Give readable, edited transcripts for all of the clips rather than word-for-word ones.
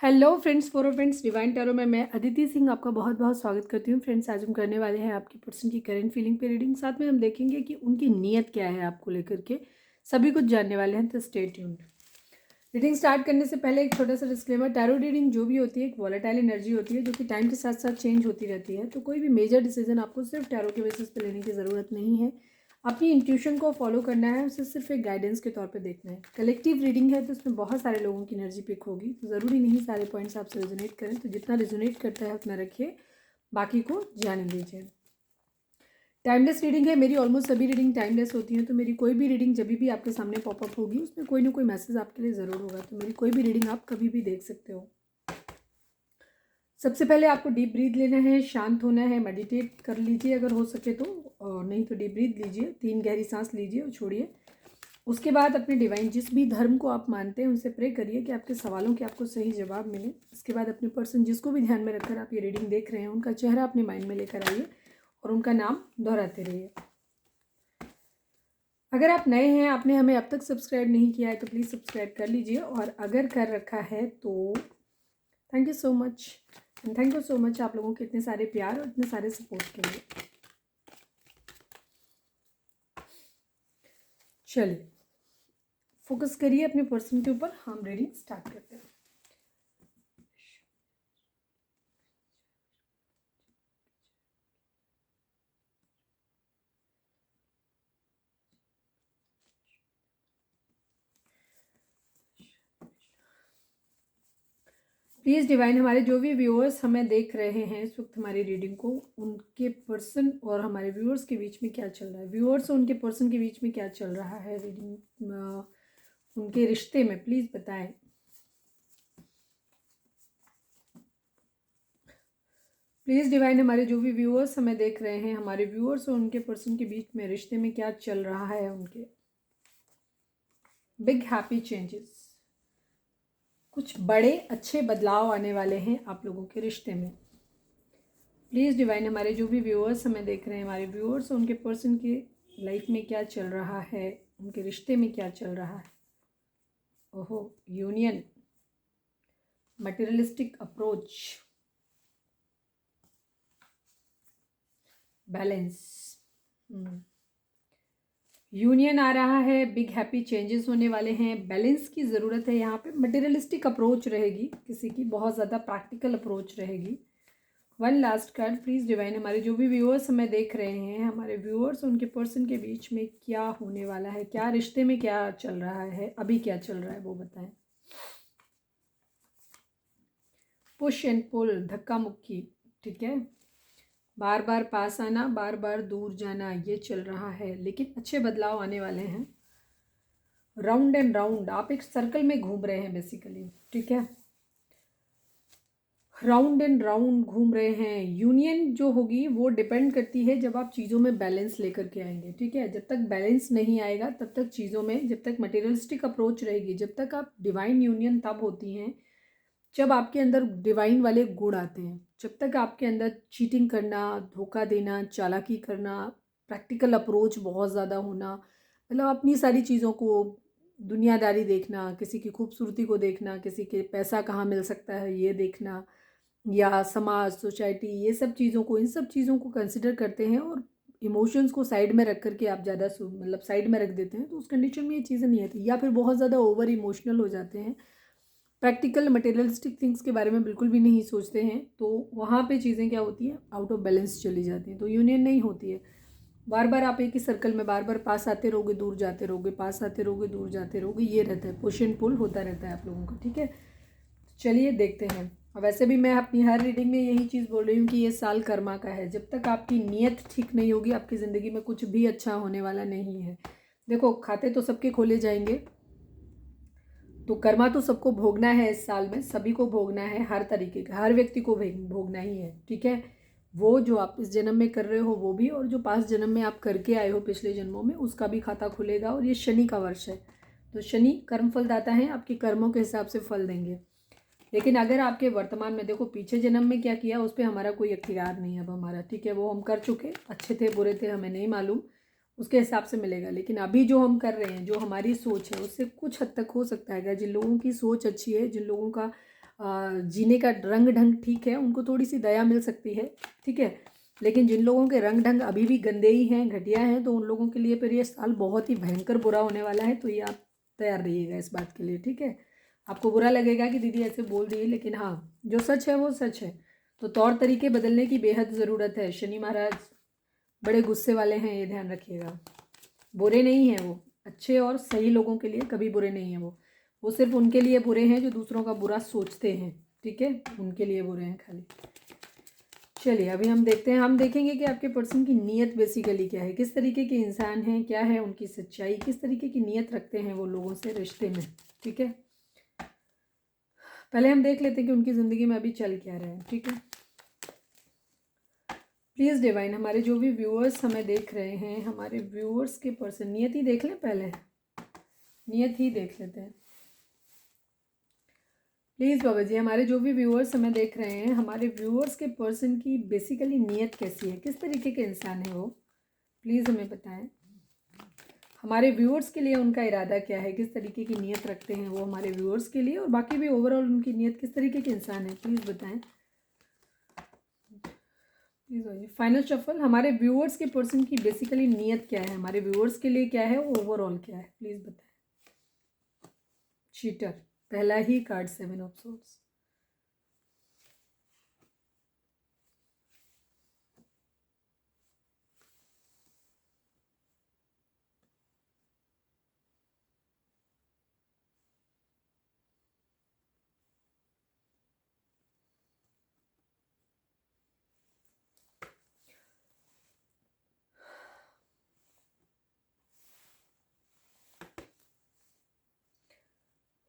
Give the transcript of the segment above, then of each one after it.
Hello friends, फोरो friends, divine tarot में मैं अदिति सिंह आपका बहुत बहुत स्वागत करती हूँ। फ्रेंड्स, आज हम करने वाले हैं आपकी पर्सन की करंट फीलिंग पे रीडिंग। साथ में हम देखेंगे कि उनकी नीयत क्या है आपको लेकर के, सभी कुछ जानने वाले हैं। तो स्टे ट्यून्ड। रीडिंग स्टार्ट करने से पहले एक छोटा सा डिस्क्लेमर, टैरो रीडिंग जो भी होती है एक वॉलेटाइल एनर्जी होती है जो कि टाइम के साथ साथ चेंज होती रहती है। तो कोई भी मेजर डिसीजन आपको सिर्फ टैरो के बेसिस पे लेने की ज़रूरत नहीं है। अपनी इंट्यूशन को फॉलो करना है, उसे सिर्फ एक गाइडेंस के तौर पे देखना है। कलेक्टिव रीडिंग है तो उसमें बहुत सारे लोगों की एनर्जी पिक होगी, तो ज़रूरी नहीं सारे पॉइंट्स आपसे रेजोनेट करें। तो जितना रेजोनेट करता है उतना रखिए, बाकी को जाने दीजिए। टाइमलेस रीडिंग है, मेरी ऑलमोस्ट सभी रीडिंग टाइमलेस होती हैं। तो मेरी कोई भी रीडिंग जब भी आपके सामने पॉपअप होगी उसमें कोई ना कोई मैसेज आपके लिए ज़रूर होगा। तो मेरी कोई भी रीडिंग आप कभी भी देख सकते हो। सबसे पहले आपको डीप ब्रीथ लेना है, शांत होना है, मेडिटेट कर लीजिए अगर हो सके तो, और नहीं तो डीप ब्रीथ लीजिए, 3 गहरी सांस लीजिए और छोड़िए। उसके बाद अपने डिवाइन जिस भी धर्म को आप मानते हैं उनसे प्रे करिए कि आपके सवालों के आपको सही जवाब मिले। इसके बाद अपने पर्सन जिसको भी ध्यान में रखकर आप ये रीडिंग देख रहे हैं उनका चेहरा अपने माइंड में लेकर आइए और उनका नाम दोहराते रहिए। अगर आप नए हैं, आपने हमें अब तक सब्सक्राइब नहीं किया है तो प्लीज़ सब्सक्राइब कर लीजिए, और अगर कर रखा है तो thank you so much. And thank you so much आप लोगों के इतने सारे प्यार और इतने सारे सपोर्ट के लिए। चलिए फोकस करिए अपने पर्सन के ऊपर, हम रीडिंग स्टार्ट करते हैं। प्लीज़ डिवाइन, हमारे जो भी व्यूअर्स हमें देख रहे हैं इस वक्त हमारी रीडिंग को, उनके पर्सन और हमारे व्यूअर्स के बीच में क्या चल रहा है, व्यूअर्स और उनके पर्सन के बीच में क्या चल रहा है रीडिंग, उनके रिश्ते में प्लीज़ बताएं। प्लीज़ डिवाइन, हमारे जो भी व्यूअर्स हमें देख रहे हैं, हमारे व्यूअर्स और उनके पर्सन के बीच में रिश्ते में क्या चल रहा है उनके। बिग हैप्पी चेंजेस, कुछ बड़े अच्छे बदलाव आने वाले हैं आप लोगों के रिश्ते में। प्लीज़ डिवाइन, हमारे जो भी व्यूअर्स हमें देख रहे हैं, हमारे व्यूअर्स और उनके पर्सन की लाइफ में क्या चल रहा है, उनके रिश्ते में क्या चल रहा है। ओहो, union, materialistic approach, balance, union आ रहा है, बिग हैप्पी चेंजेस होने वाले हैं, बैलेंस की ज़रूरत है यहाँ पे। मटेरियलिस्टिक अप्रोच रहेगी किसी की, बहुत ज़्यादा प्रैक्टिकल अप्रोच रहेगी। One last card please divine, हमारे जो भी व्यूअर्स हमें देख रहे हैं, हमारे व्यूअर्स उनके पर्सन के बीच में क्या होने वाला है, क्या रिश्ते में क्या चल रहा है, अभी क्या चल रहा है वो बताएं। पुश एंड पुल, धक्का मुक्की, ठीक है, बार बार पास आना, बार बार दूर जाना, ये चल रहा है, लेकिन अच्छे बदलाव आने वाले हैं। राउंड एंड राउंड, आप एक सर्कल में घूम रहे हैं बेसिकली, ठीक है, राउंड एंड राउंड घूम रहे हैं। यूनियन जो होगी वो डिपेंड करती है जब आप चीज़ों में बैलेंस लेकर के आएंगे, ठीक है। जब तक बैलेंस नहीं आएगा तब तक चीज़ों में, जब तक मटेरियलिस्टिक अप्रोच रहेगी, जब तक आप डिवाइन यूनियन तब होती हैं जब आपके अंदर डिवाइन वाले गुण आते हैं। जब तक आपके अंदर चीटिंग करना, धोखा देना, चालाकी करना, प्रैक्टिकल अप्रोच बहुत ज़्यादा होना, मतलब अपनी सारी चीज़ों को, दुनियादारी देखना, किसी की खूबसूरती को देखना, किसी के पैसा कहाँ मिल सकता है ये देखना, या समाज, सोसाइटी, ये सब चीज़ों को, इन सब चीज़ों को कंसिडर करते हैं और इमोशंस को साइड में रख करके आप ज़्यादा मतलब साइड में रख देते हैं, तो उस कंडीशन में ये चीज़ें नहीं आती। या फिर बहुत ज़्यादा ओवर इमोशनल हो जाते हैं, प्रैक्टिकल मटेरियलिस्टिक थिंग्स के बारे में बिल्कुल भी नहीं सोचते हैं, तो वहाँ पे चीज़ें क्या होती हैं, आउट ऑफ बैलेंस चली जाती हैं, तो यूनियन नहीं होती है। बार बार आप एक ही सर्कल में बार बार पास आते रहोगे, दूर जाते रहोगे, पास आते रहोगे, दूर जाते रहोगे, ये रहता है, पुश एंड पुल होता रहता है आप लोगों का, ठीक है। चलिए देखते हैं। वैसे भी मैं अपनी हर रीडिंग में यही चीज़ बोल रही हूँ कि ये साल कर्मा का है। जब तक आपकी नीयत ठीक नहीं होगी आपकी ज़िंदगी में कुछ भी अच्छा होने वाला नहीं है। देखो, खाते तो सबके खोले जाएंगे, तो कर्मा तो सबको भोगना है इस साल में, सभी को भोगना है, हर तरीके का, हर व्यक्ति को भोगना ही है, ठीक है। वो जो आप इस जन्म में कर रहे हो वो भी, और जो 5 जन्म में आप करके आए हो पिछले जन्मों में, उसका भी खाता खुलेगा। और ये शनि का वर्ष है, तो शनि कर्म फलदाता है, आपके कर्मों के हिसाब से फल देंगे। लेकिन अगर आपके वर्तमान में, देखो पीछे जन्म में क्या किया उस पर हमारा कोई अख्तियार नहीं है अब हमारा, ठीक है, वो हम कर चुके, अच्छे थे बुरे थे हमें नहीं मालूम, उसके हिसाब से मिलेगा। लेकिन अभी जो हम कर रहे हैं, जो हमारी सोच है, उससे कुछ हद तक हो सकता है, जिन लोगों की सोच अच्छी है, जिन लोगों का जीने का रंग ढंग ठीक है, उनको थोड़ी सी दया मिल सकती है, ठीक है। लेकिन जिन लोगों के रंग ढंग अभी भी गंदे ही हैं, घटिया हैं, तो उन लोगों के लिए फिर ये साल बहुत ही भयंकर बुरा होने वाला है। तो ये आप तैयार रहिएगा इस बात के लिए, ठीक है। आपको बुरा लगेगा कि दीदी ऐसे बोल दी, लेकिन हाँ, जो सच है वो सच है। तो तौर तरीके बदलने की बेहद ज़रूरत है। शनि महाराज बड़े गुस्से वाले हैं, ये ध्यान रखिएगा। बुरे नहीं हैं वो, अच्छे और सही लोगों के लिए कभी बुरे नहीं हैं वो सिर्फ उनके लिए बुरे हैं जो दूसरों का बुरा सोचते हैं, ठीक है, उनके लिए बुरे हैं खाली। चलिए अभी हम देखते हैं, हम देखेंगे कि आपके पर्सन की नीयत बेसिकली क्या है, किस तरीके के इंसान हैं, क्या है उनकी सच्चाई, किस तरीके की नीयत रखते हैं वो लोगों से रिश्ते में, ठीक है। पहले हम देख लेते हैं कि उनकी ज़िंदगी में अभी चल क्या रहा है, ठीक है। प्लीज़ डिवाइन, हमारे जो भी व्यूअर्स हमें देख रहे हैं, हमारे व्यूअर्स के पर्सन नियत ही देख लें, पहले नियत ही देख लेते हैं प्लीज़ बाबा जी। हमारे जो भी व्यूअर्स हमें देख रहे हैं, हमारे व्यूअर्स के पर्सन की बेसिकली नीयत कैसी है, किस तरीके के इंसान है वो, प्लीज़ हमें बताएं। हमारे व्यूअर्स के लिए उनका इरादा क्या है, किस तरीके की नीयत रखते हैं वो हमारे व्यूअर्स के लिए, और बाकी भी ओवरऑल उनकी नीयत किस तरीके के इंसान है, प्लीज़ बताएं। प्लीज़ आइए फाइनल शफल। हमारे व्यूअर्स के पर्सन की बेसिकली नीयत क्या है, हमारे व्यूअर्स के लिए क्या है, ओवरऑल क्या है, प्लीज़ बताएं। चीटर, पहला ही card 7 of swords.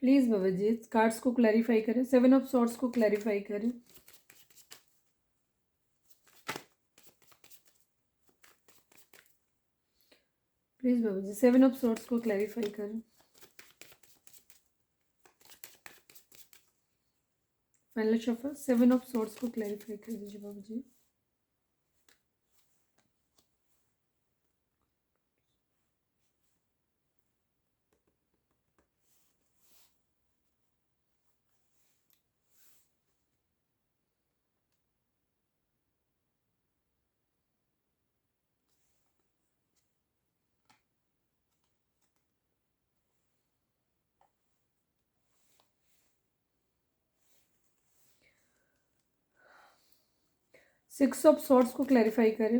Please Baba ji cards को क्लैरिफाई करें, 7 ऑफ सॉर्ड्स को क्लैरिफाई करें। Please Baba ji 7 of swords को क्लैरिफाई करें। फाइनल शफल 7 ऑफ सॉर्ड्स को क्लैरिफाई कर दीजिए Baba ji. Six of swords को क्लैरिफाई करें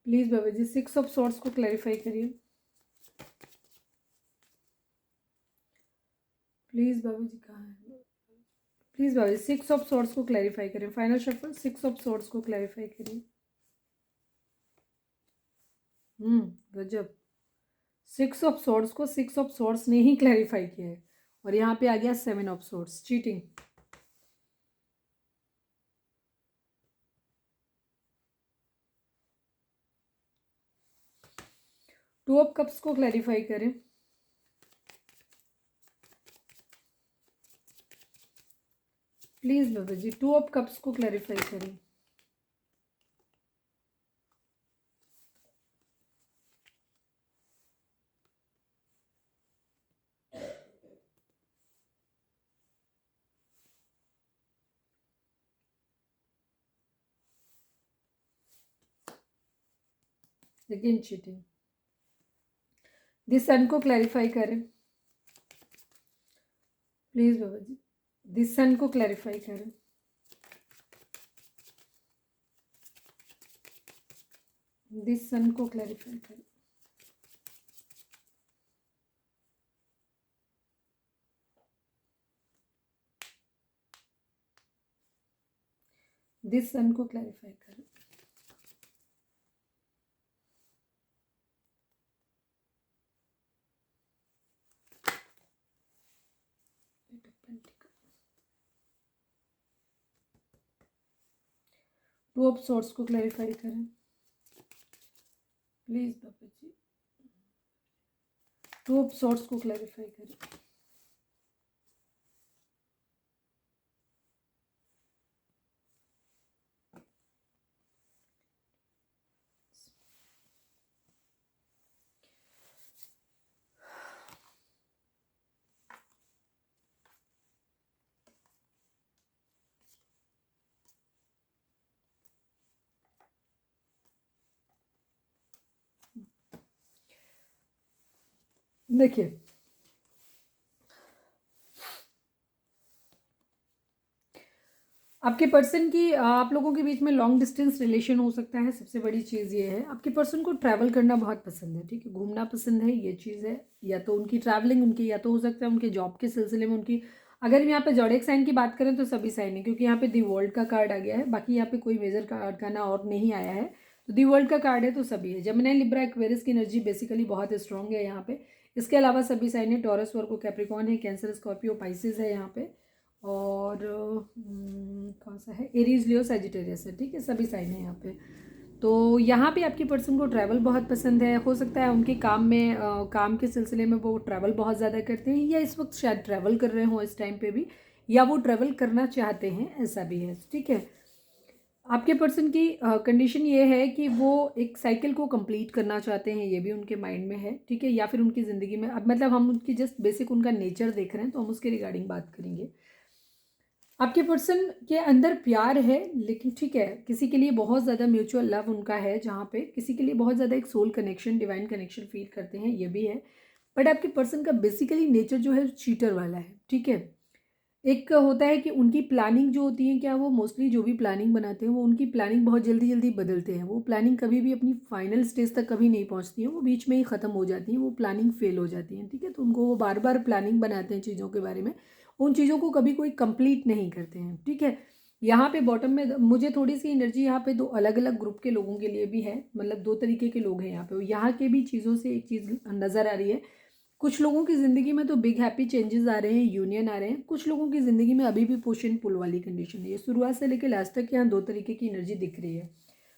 please Baba ji, 6 of swords को क्लैरिफाई करिए प्लीज़ बाबा जी। कहाँ है please Baba ji, 6 of swords को क्लैरिफाई करें। फाइनल शफल 6 ऑफ सॉर्ड्स को क्लैरिफाई करिए। गजब, 6 ऑफ सॉर्ड्स को 6 ऑफ सॉर्ड्स ने ही क्लैरिफाई किया है, और यहाँ पे आ गया 7 of swords, cheating. Two of cups को क्लैरिफाई करें please Baba ji, 2 of cups को क्लैरिफाई करें। Again cheating. दिस सन को क्लैरिफाई करें please Baba ji, this sun को क्लैरिफाई करें। दिस सन को क्लैरिफाई करें। दिस सन को क्लैरिफाई करें। टू ऑफ सॉर्ड्स को क्लैरिफाई करें please Baba ji, 2 of swords को क्लैरिफाई करें। देखिए, आपके पर्सन की आप लोगों के बीच में लॉन्ग डिस्टेंस रिलेशन हो सकता है। सबसे बड़ी चीज़ ये है, आपके पर्सन को ट्रैवल करना बहुत पसंद है, ठीक है, घूमना पसंद है, ये चीज़ है। या तो उनकी ट्रैवलिंग उनकी, या तो हो सकता है उनके जॉब के सिलसिले में उनकी। अगर यहाँ पे ज़ोडिएक साइन की बात करें तो सभी साइन है, क्योंकि यहाँ पे दी वर्ल्ड का कार्ड आ गया है, बाकी यहाँ पे कोई मेजर कार्ड का ना और नहीं आया है। तो दी वर्ल्ड का कार्ड है तो सभी है। जेमिनी, लिब्रा, एक्वेरियस की एनर्जी बेसिकली बहुत स्ट्रॉन्ग है यहाँ पे। इसके अलावा सभी साइन है, टॉरस, वर्गो, कैप्रिकॉर्न है, कैंसर, स्कॉर्पियो, पाइसेस है यहाँ पे। और कौन सा है, एरीज, लियो, सैजिटेरियस है, ठीक है, सभी साइन है यहाँ पे। तो यहाँ पे आपके पर्सन को ट्रैवल बहुत पसंद है। हो सकता है उनके काम में काम के सिलसिले में वो ट्रैवल बहुत ज़्यादा करते हैं, या इस वक्त शायद ट्रैवल कर रहे हों इस टाइम पे भी, या वो ट्रैवल करना चाहते हैं, ऐसा भी है, ठीक है। आपके पर्सन की कंडीशन ये है कि वो एक साइकिल को कंप्लीट करना चाहते हैं, ये भी उनके माइंड में है, ठीक है। या फिर उनकी ज़िंदगी में, अब मतलब हम उनकी जस्ट बेसिक उनका नेचर देख रहे हैं तो हम उसके रिगार्डिंग बात करेंगे। आपके पर्सन के अंदर प्यार है, लेकिन ठीक है, किसी के लिए बहुत ज़्यादा म्यूचुअल लव उनका है, जहाँ पे किसी के लिए बहुत ज़्यादा एक soul connection, divine connection feel करते हैं, ये भी है। बट आपके पर्सन का बेसिकली नेचर जो है चीटर वाला है, ठीक है। एक होता है कि उनकी प्लानिंग जो होती है, क्या वो मोस्टली जो भी प्लानिंग बनाते हैं वो उनकी प्लानिंग बहुत जल्दी जल्दी बदलते हैं। वो प्लानिंग कभी भी अपनी फाइनल स्टेज तक कभी नहीं पहुंचती है, वो बीच में ही ख़त्म हो जाती हैं, वो प्लानिंग फेल हो जाती हैं, ठीक है। तो उनको वो बार बार प्लानिंग बनाते हैं चीज़ों के बारे में, उन चीज़ों को कभी कोई कंप्लीट नहीं करते हैं, ठीक है। यहाँ पे बॉटम में मुझे थोड़ी सी एनर्जी यहाँ पे दो अलग अलग ग्रुप के लोगों के लिए भी है, मतलब दो तरीके के लोग हैं यहाँ पे। यहाँ के भी चीज़ों से एक चीज़ नज़र आ रही है, कुछ लोगों की ज़िंदगी में तो बिग हैप्पी चेंजेस आ रहे हैं, यूनियन आ रहे हैं। कुछ लोगों की ज़िंदगी में अभी भी पुश एंड पुल वाली कंडीशन है। ये शुरुआत से लेकर लास्ट तक यहाँ दो तरीके की एनर्जी दिख रही है,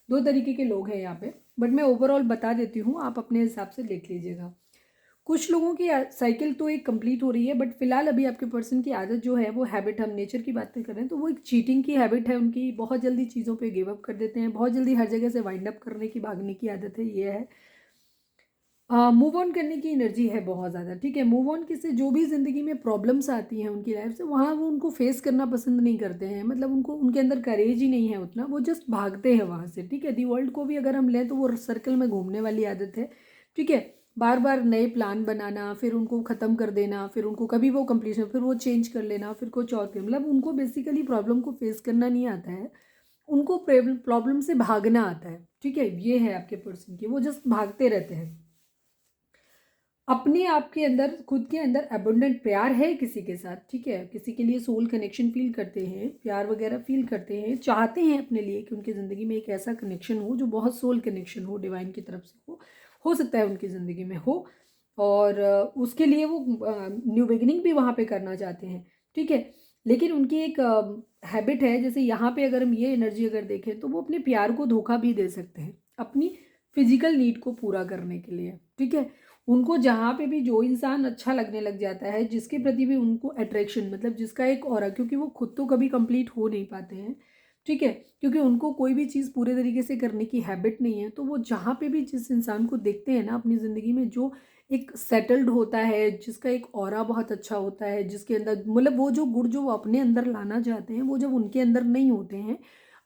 दो तरीके के लोग हैं यहाँ पे। बट मैं ओवरऑल बता देती हूँ, आप अपने हिसाब से देख लीजिएगा। कुछ लोगों की साइकिल तो एक कंप्लीट हो रही है, बट फिलहाल अभी आपके पर्सन की आदत जो है, वो हैबिट, हम नेचर की बातें कर रहे हैं तो वो एक चीटिंग की हैबिट है उनकी। बहुत जल्दी चीज़ों पे गिव अप कर देते हैं, बहुत जल्दी हर जगह से वाइंड अप करने की, भागने की आदत है, ये है। मूव ऑन करने की एनर्जी है बहुत ज़्यादा, ठीक है। मूव ऑन किससे, जो भी ज़िंदगी में प्रॉब्लम्स आती हैं उनकी लाइफ से, वहाँ वो उनको फेस करना पसंद नहीं करते हैं, मतलब उनको उनके अंदर करेज ही नहीं है उतना, वो जस्ट भागते हैं वहाँ से, ठीक है। दी वर्ल्ड को भी अगर हम लें तो वो सर्कल में घूमने वाली आदत है, ठीक है। बार बार नए प्लान बनाना, फिर उनको ख़त्म कर देना, फिर उनको कभी वो कंप्लीशन, फिर वो चेंज कर लेना, फिर कुछ और, मतलब उनको बेसिकली प्रॉब्लम को फेस करना नहीं आता है, उनको प्रॉब्लम से भागना आता है, ठीक है। ये है आपके पर्सन की, वो जस्ट भागते रहते हैं। अपने आप के अंदर, खुद के अंदर अबंडेंट प्यार है किसी के साथ, ठीक है, किसी के लिए सोल कनेक्शन फील करते हैं, प्यार वगैरह फील करते हैं, चाहते हैं अपने लिए कि उनकी ज़िंदगी में एक ऐसा कनेक्शन हो जो बहुत सोल कनेक्शन हो, डिवाइन की तरफ से हो सकता है उनकी ज़िंदगी में हो। और उसके लिए वो न्यू बिगिनिंग भी वहाँ पे करना चाहते हैं, ठीक है। लेकिन उनकी एक हैबिट है, जैसे यहाँ पे अगर हम ये एनर्जी अगर देखें तो वो अपने प्यार को धोखा भी दे सकते हैं अपनी फिजिकल नीड को पूरा करने के लिए, ठीक है। उनको जहाँ पे भी जो इंसान अच्छा लगने लग जाता है, जिसके प्रति भी उनको अट्रैक्शन, मतलब जिसका एक ऑरा, क्योंकि वो खुद तो कभी कंप्लीट हो नहीं पाते हैं, ठीक है, क्योंकि उनको कोई भी चीज़ पूरे तरीके से करने की हैबिट नहीं है। तो वो जहाँ पे भी जिस इंसान को देखते हैं ना अपनी ज़िंदगी में, जो एक सेटल्ड होता है, जिसका एक ऑरा बहुत अच्छा होता है, जिसके अंदर मतलब वो जो गुण जो वो अपने अंदर लाना चाहते हैं, वो जब उनके अंदर नहीं होते हैं,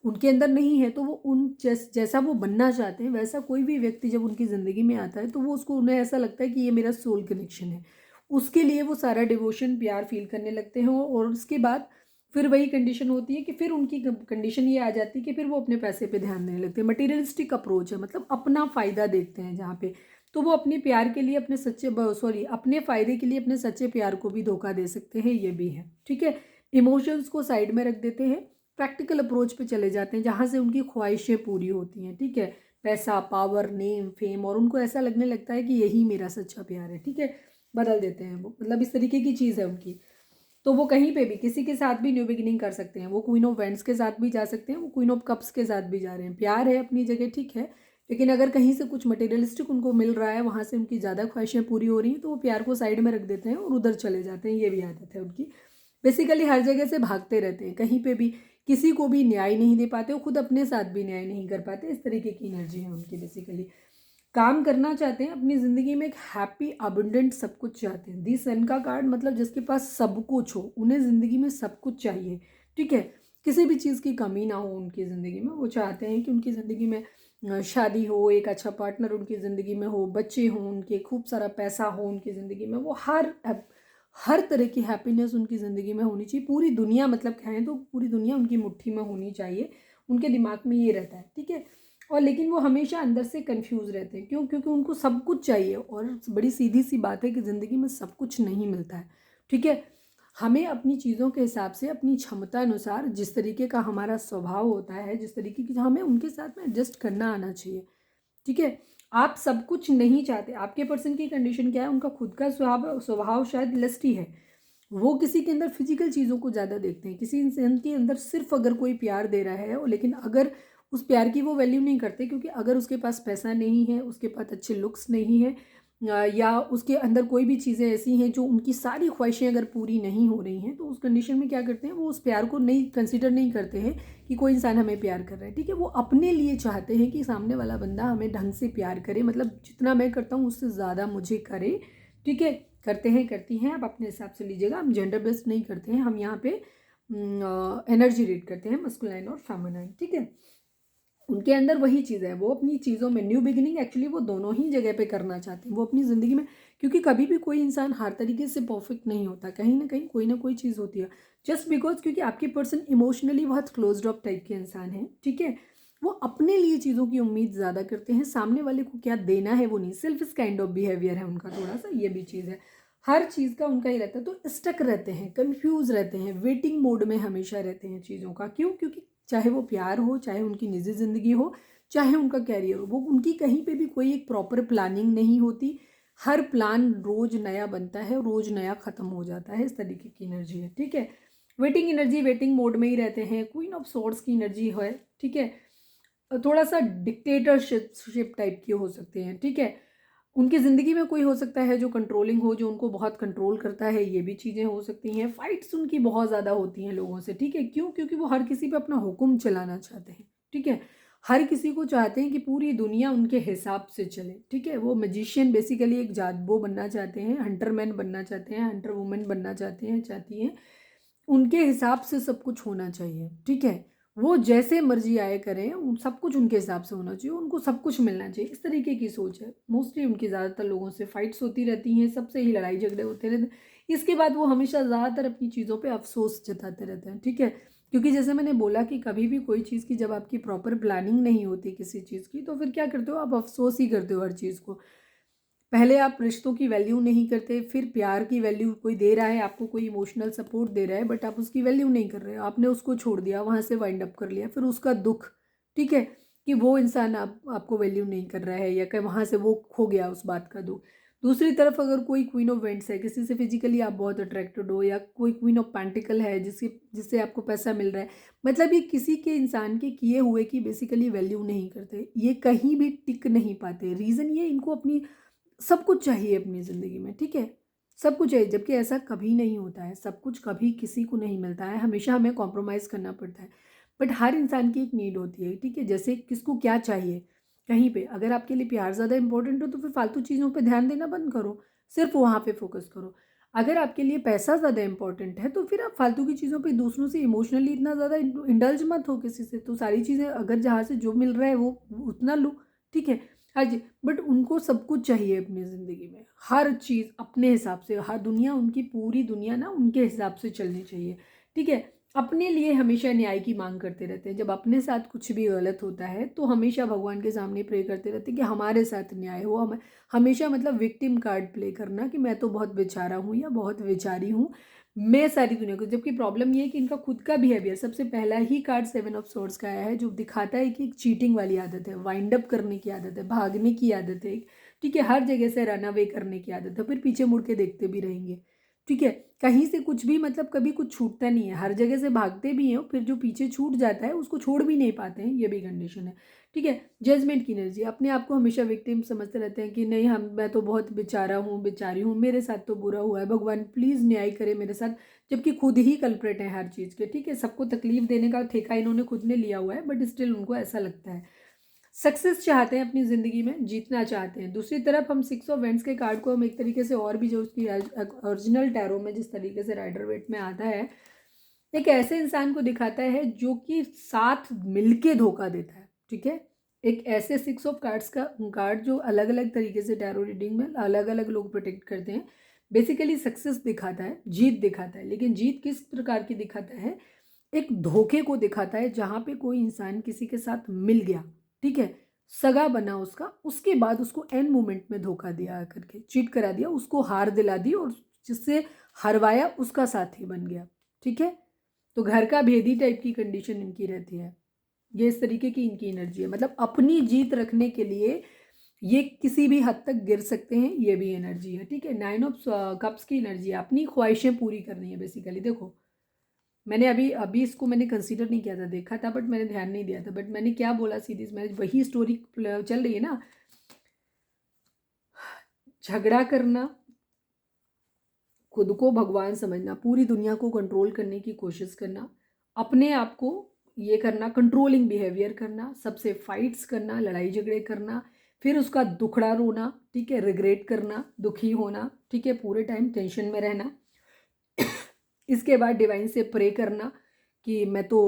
उनके अंदर नहीं है, तो वो उन जैसा वो बनना चाहते हैं वैसा कोई भी व्यक्ति जब उनकी ज़िंदगी में आता है तो वो उसको, उन्हें ऐसा लगता है कि ये मेरा सोल कनेक्शन है। उसके लिए वो सारा डिवोशन, प्यार फील करने लगते हैं। और उसके बाद फिर वही कंडीशन होती है कि फिर उनकी कंडीशन ये आ जाती है कि फिर वो अपने पैसे पे ध्यान देने लगते हैं। मटीरियलिस्टिक अप्रोच है, मतलब अपना फ़ायदा देखते हैं जहाँ पे। तो वो अपने प्यार के लिए, अपने सच्चे, सॉरी, अपने फ़ायदे के लिए अपने सच्चे प्यार को भी धोखा दे सकते हैं, ये भी है, ठीक है। इमोशंस को साइड में रख देते हैं, प्रैक्टिकल अप्रोच पे चले जाते हैं, जहाँ से उनकी ख्वाहिशें पूरी होती हैं, ठीक है। पैसा, पावर, नेम, फेम, और उनको ऐसा लगने लगता है कि यही मेरा सच्चा प्यार है, ठीक है। बदल देते हैं वो, मतलब इस तरीके की चीज़ है उनकी। तो वो कहीं पे भी किसी के साथ भी न्यू बिगिनिंग कर सकते हैं, वो क्वीन ऑफ वेंड्स के साथ भी जा सकते हैं, वो क्वीन ऑफ कप्स के साथ भी जा रहे हैं। प्यार है अपनी जगह, ठीक है, लेकिन अगर कहीं से कुछ मटेरियलिस्टिक उनको मिल रहा है, वहाँ से उनकी ज़्यादा ख्वाहिशें पूरी हो रही हैं, तो वो प्यार को साइड में रख देते हैं और उधर चले जाते हैं, ये भी आदत है उनकी। बेसिकली हर जगह से भागते रहते हैं, कहीं पे भी किसी को भी न्याय नहीं दे पाते, वो खुद अपने साथ भी न्याय नहीं कर पाते, इस तरीके की एनर्जी है उनकी। बेसिकली काम करना चाहते हैं अपनी ज़िंदगी में, एक हैप्पी अबंडेंट सब कुछ चाहते हैं। दी सन का कार्ड, मतलब जिसके पास सब कुछ हो, उन्हें ज़िंदगी में सब कुछ चाहिए, ठीक है, किसी भी चीज़ की कमी ना हो उनकी ज़िंदगी में। वो चाहते हैं कि उनकी ज़िंदगी में शादी हो, एक अच्छा पार्टनर उनकी ज़िंदगी में हो, बच्चे हों उनके, खूब सारा पैसा हो उनकी ज़िंदगी में, वो हर तरह की हैप्पीनेस उनकी ज़िंदगी में होनी चाहिए। पूरी दुनिया मतलब कहें तो पूरी दुनिया उनकी मुट्ठी में होनी चाहिए, उनके दिमाग में ये रहता है, ठीक है। और लेकिन वो हमेशा अंदर से कंफ्यूज रहते हैं, क्यों? क्योंकि उनको सब कुछ चाहिए, और बड़ी सीधी सी बात है कि ज़िंदगी में सब कुछ नहीं मिलता है, ठीक है। हमें अपनी चीज़ों के हिसाब से, अपनी क्षमता अनुसार, जिस तरीके का हमारा स्वभाव होता है, जिस तरीके की, हमें उनके साथ में एडजस्ट करना आना चाहिए, ठीक है। आप सब कुछ नहीं चाहते, आपके पर्सन की कंडीशन क्या है, उनका खुद का स्वभाव स्वभाव शायद लस्टी है, वो किसी के अंदर फिजिकल चीज़ों को ज़्यादा देखते हैं, किसी इंसान के अंदर सिर्फ अगर कोई प्यार दे रहा है, लेकिन अगर उस प्यार की वो वैल्यू नहीं करते, क्योंकि अगर उसके पास पैसा नहीं है, उसके पास अच्छे लुक्स नहीं है, या उसके अंदर कोई भी चीज़ें ऐसी हैं जो उनकी सारी ख्वाहिशें अगर पूरी नहीं हो रही हैं, तो उस कंडीशन में क्या करते हैं, वो उस प्यार को नहीं कंसिडर नहीं करते हैं कि कोई इंसान हमें प्यार कर रहा है, ठीक है। वो अपने लिए चाहते हैं कि सामने वाला बंदा हमें ढंग से प्यार करे, मतलब जितना मैं करता हूँ उससे ज़्यादा मुझे करे, ठीक है। करते हैं, करती हैं, आप अपने हिसाब से लीजिएगा, हम जेंडर बेस्ड नहीं करते हैं, हम यहाँ पे एनर्जी रीड करते हैं, मस्कुलाइन और फेमिनाइन, ठीक है। उनके अंदर वही चीज़ है, वो अपनी चीज़ों में न्यू बिगिनिंग एक्चुअली वो दोनों ही जगह पे करना चाहते हैं, वो अपनी ज़िंदगी में, क्योंकि कभी भी कोई इंसान हर तरीके से परफेक्ट नहीं होता, कहीं ना कोई चीज़ होती है, जस्ट बिकॉज क्योंकि आपके पर्सन इमोशनली बहुत क्लोज्ड ऑफ टाइप के इंसान हैं, ठीक है। वो अपने लिए चीज़ों की उम्मीद ज़्यादा करते हैं, सामने वाले को क्या देना है वो नहीं, सेल्फिश काइंड ऑफ बिहेवियर है उनका, थोड़ा सा ये भी चीज़ है, हर चीज़ का उनका ही रहता है, तो स्टक रहते हैं, कन्फ्यूज रहते हैं, वेटिंग मोड में हमेशा रहते हैं चीज़ों का, क्यों? क्योंकि चाहे वो प्यार हो, चाहे उनकी निजी ज़िंदगी हो, चाहे उनका कैरियर हो, वो उनकी कहीं पे भी कोई एक प्रॉपर प्लानिंग नहीं होती, हर प्लान रोज नया बनता है, रोज नया ख़त्म हो जाता है, इस तरीके की एनर्जी है, ठीक है। वेटिंग एनर्जी, वेटिंग मोड में ही रहते हैं, क्वीन ऑफ सोर्ड्स की एनर्जी है, ठीक है। थोड़ा सा डिक्टेटरशिप टाइप के हो सकते हैं, ठीक है। उनकी ज़िंदगी में कोई हो सकता है जो कंट्रोलिंग हो, जो उनको बहुत कंट्रोल करता है, ये भी चीज़ें हो सकती हैं। फाइट्स उनकी बहुत ज़्यादा होती हैं लोगों से, ठीक है। क्यों? क्योंकि वो हर किसी पे अपना हुक्म चलाना चाहते हैं, ठीक है। हर किसी को चाहते हैं कि पूरी दुनिया उनके हिसाब से चले, ठीक है। वो मैजिशियन बेसिकली एक जादू बनना चाहते हैं, हंटर मैन बनना चाहते हैं, हंटर वुमेन बनना चाहते हैं, चाहती हैं, उनके हिसाब से सब कुछ होना चाहिए, ठीक है। वो जैसे मर्जी आए करें, सब कुछ उनके हिसाब से होना चाहिए, उनको सब कुछ मिलना चाहिए, इस तरीके की सोच है। मोस्टली उनकी ज़्यादातर लोगों से फाइट्स होती रहती हैं, सबसे ही लड़ाई झगड़े होते रहते हैं। इसके बाद वो हमेशा ज़्यादातर अपनी चीज़ों पे अफसोस जताते रहते हैं, ठीक है। क्योंकि जैसे मैंने बोला कि कभी भी कोई चीज़ की जब आपकी प्रॉपर प्लानिंग नहीं होती किसी चीज़ की, तो फिर क्या करते हो आप? अफसोस ही करते हो हर चीज़ को। पहले आप रिश्तों की वैल्यू नहीं करते, फिर प्यार की वैल्यू, कोई दे रहा है आपको, कोई इमोशनल सपोर्ट दे रहा है, बट आप उसकी वैल्यू नहीं कर रहे हो, आपने उसको छोड़ दिया, वहाँ से वाइंड अप कर लिया, फिर उसका दुख, ठीक है, कि वो इंसान आपको वैल्यू नहीं कर रहा है, या कि वहाँ से वो खो गया, उस बात का दुख। दूसरी तरफ अगर कोई क्वीन ऑफ वेंट्स है, किसी से फिजिकली आप बहुत अट्रैक्टेड हो, या कोई क्वीन ऑफ पेंटिकल है जिससे आपको पैसा मिल रहा है, मतलब ये किसी के इंसान के किए हुए की बेसिकली वैल्यू नहीं करते, ये कहीं भी टिक नहीं पाते। रीज़न ये, इनको अपनी सब कुछ चाहिए अपनी ज़िंदगी में, ठीक है। सब कुछ चाहिए, जबकि ऐसा कभी नहीं होता है, सब कुछ कभी किसी को नहीं मिलता है, हमेशा हमें कॉम्प्रोमाइज़ करना पड़ता है। बट हर इंसान की एक नीड होती है, ठीक है। जैसे किसको क्या चाहिए, कहीं पे अगर आपके लिए प्यार ज़्यादा इंपॉर्टेंट हो, तो फिर फालतू चीज़ों पे ध्यान देना बंद करो, सिर्फ वहाँ पे फोकस करो। अगर आपके लिए पैसा ज़्यादा इंपॉर्टेंट है, तो फिर आप फालतू की चीज़ों पे, दूसरों से इमोशनली इतना ज़्यादा इंडल्ज मत हो किसी से, तो सारी चीज़ें अगर जहाँ से जो मिल रहा है वो उतना लो, ठीक है। हाँ जी, बट उनको सब कुछ चाहिए अपनी ज़िंदगी में, हर चीज़ अपने हिसाब से, हर दुनिया, उनकी पूरी दुनिया ना उनके हिसाब से चलनी चाहिए, ठीक है। अपने लिए हमेशा न्याय की मांग करते रहते हैं, जब अपने साथ कुछ भी गलत होता है तो हमेशा भगवान के सामने प्रे करते रहते हैं कि हमारे साथ न्याय हो। हम हमेशा, मतलब विक्टिम कार्ड प्ले करना कि मैं तो बहुत बेचारा हूँ या बहुत बेचारी हूँ, मैं सारी दुनिया को, जबकि प्रॉब्लम ये है कि इनका खुद का बिहेवियर, सबसे पहला ही कार्ड 7 ऑफ सोर्ड्स का आया है, जो दिखाता है कि एक चीटिंग वाली आदत है, वाइंड अप करने की आदत है, भागने की आदत है, ठीक है, हर जगह से रन अवे करने की आदत है, फिर पीछे मुड़ के देखते भी रहेंगे, ठीक है। कहीं से कुछ भी, मतलब कभी कुछ छूटता नहीं है, हर जगह से भागते भी हैं, फिर जो पीछे छूट जाता है उसको छोड़ भी नहीं पाते हैं, ये भी कंडीशन है, ठीक है। जजमेंट की एनर्जी, अपने आप को हमेशा विक्टिम समझते रहते हैं कि नहीं, हम मैं तो बहुत बेचारा हूँ, बेचारी हूँ, मेरे साथ तो बुरा हुआ है, भगवान प्लीज़ न्याय करे मेरे साथ, जबकि खुद ही कल्प्रेट है हर चीज़ के, ठीक है। सबको तकलीफ देने का ठेका इन्होंने खुद ने लिया हुआ है, बट स्टिल उनको ऐसा लगता है। सक्सेस चाहते हैं अपनी ज़िंदगी में, जीतना चाहते हैं। दूसरी तरफ हम 6 ऑफ वेंट्स के कार्ड को हम एक तरीके से, और भी जो उसकी ओरिजिनल टैरो में जिस तरीके से राइडर वेट में आता है, एक ऐसे इंसान को दिखाता है जो कि साथ मिलके धोखा देता है, ठीक है। एक ऐसे 6 ऑफ कार्ड्स का कार्ड जो अलग अलग तरीके से टैरो रीडिंग में अलग अलग लोग प्रोटेक्ट करते हैं। बेसिकली सक्सेस दिखाता है, जीत दिखाता है, लेकिन जीत किस प्रकार की दिखाता है? एक धोखे को दिखाता है, जहाँ पे कोई इंसान किसी के साथ मिल गया, ठीक है, सगा बना उसका, उसके बाद उसको एंड मोमेंट में धोखा दिया करके, चीट करा दिया, उसको हार दिला दी और जिससे हरवाया उसका साथी बन गया, ठीक है। तो घर का भेदी टाइप की कंडीशन इनकी रहती है। ये इस तरीके की इनकी एनर्जी है, मतलब अपनी जीत रखने के लिए ये किसी भी हद तक गिर सकते हैं, ये भी एनर्जी है, ठीक है। 9 ऑफ कप्स की एनर्जी है, अपनी ख्वाहिशें पूरी करनी है बेसिकली। देखो, मैंने अभी अभी इसको मैंने कंसीडर नहीं किया था, देखा था बट मैंने ध्यान नहीं दिया था, बट मैंने क्या बोला सीधी, मैंने वही स्टोरी चल रही है ना। झगड़ा करना, खुद को भगवान समझना, पूरी दुनिया को कंट्रोल करने की कोशिश करना, अपने आप को ये करना, कंट्रोलिंग बिहेवियर करना, सबसे फाइट्स करना, लड़ाई झगड़े करना, फिर उसका दुखड़ा रोना, ठीक है, रिग्रेट करना, दुखी होना, ठीक है, पूरे टाइम टेंशन में रहना। इसके बाद डिवाइन से प्रे करना कि मैं तो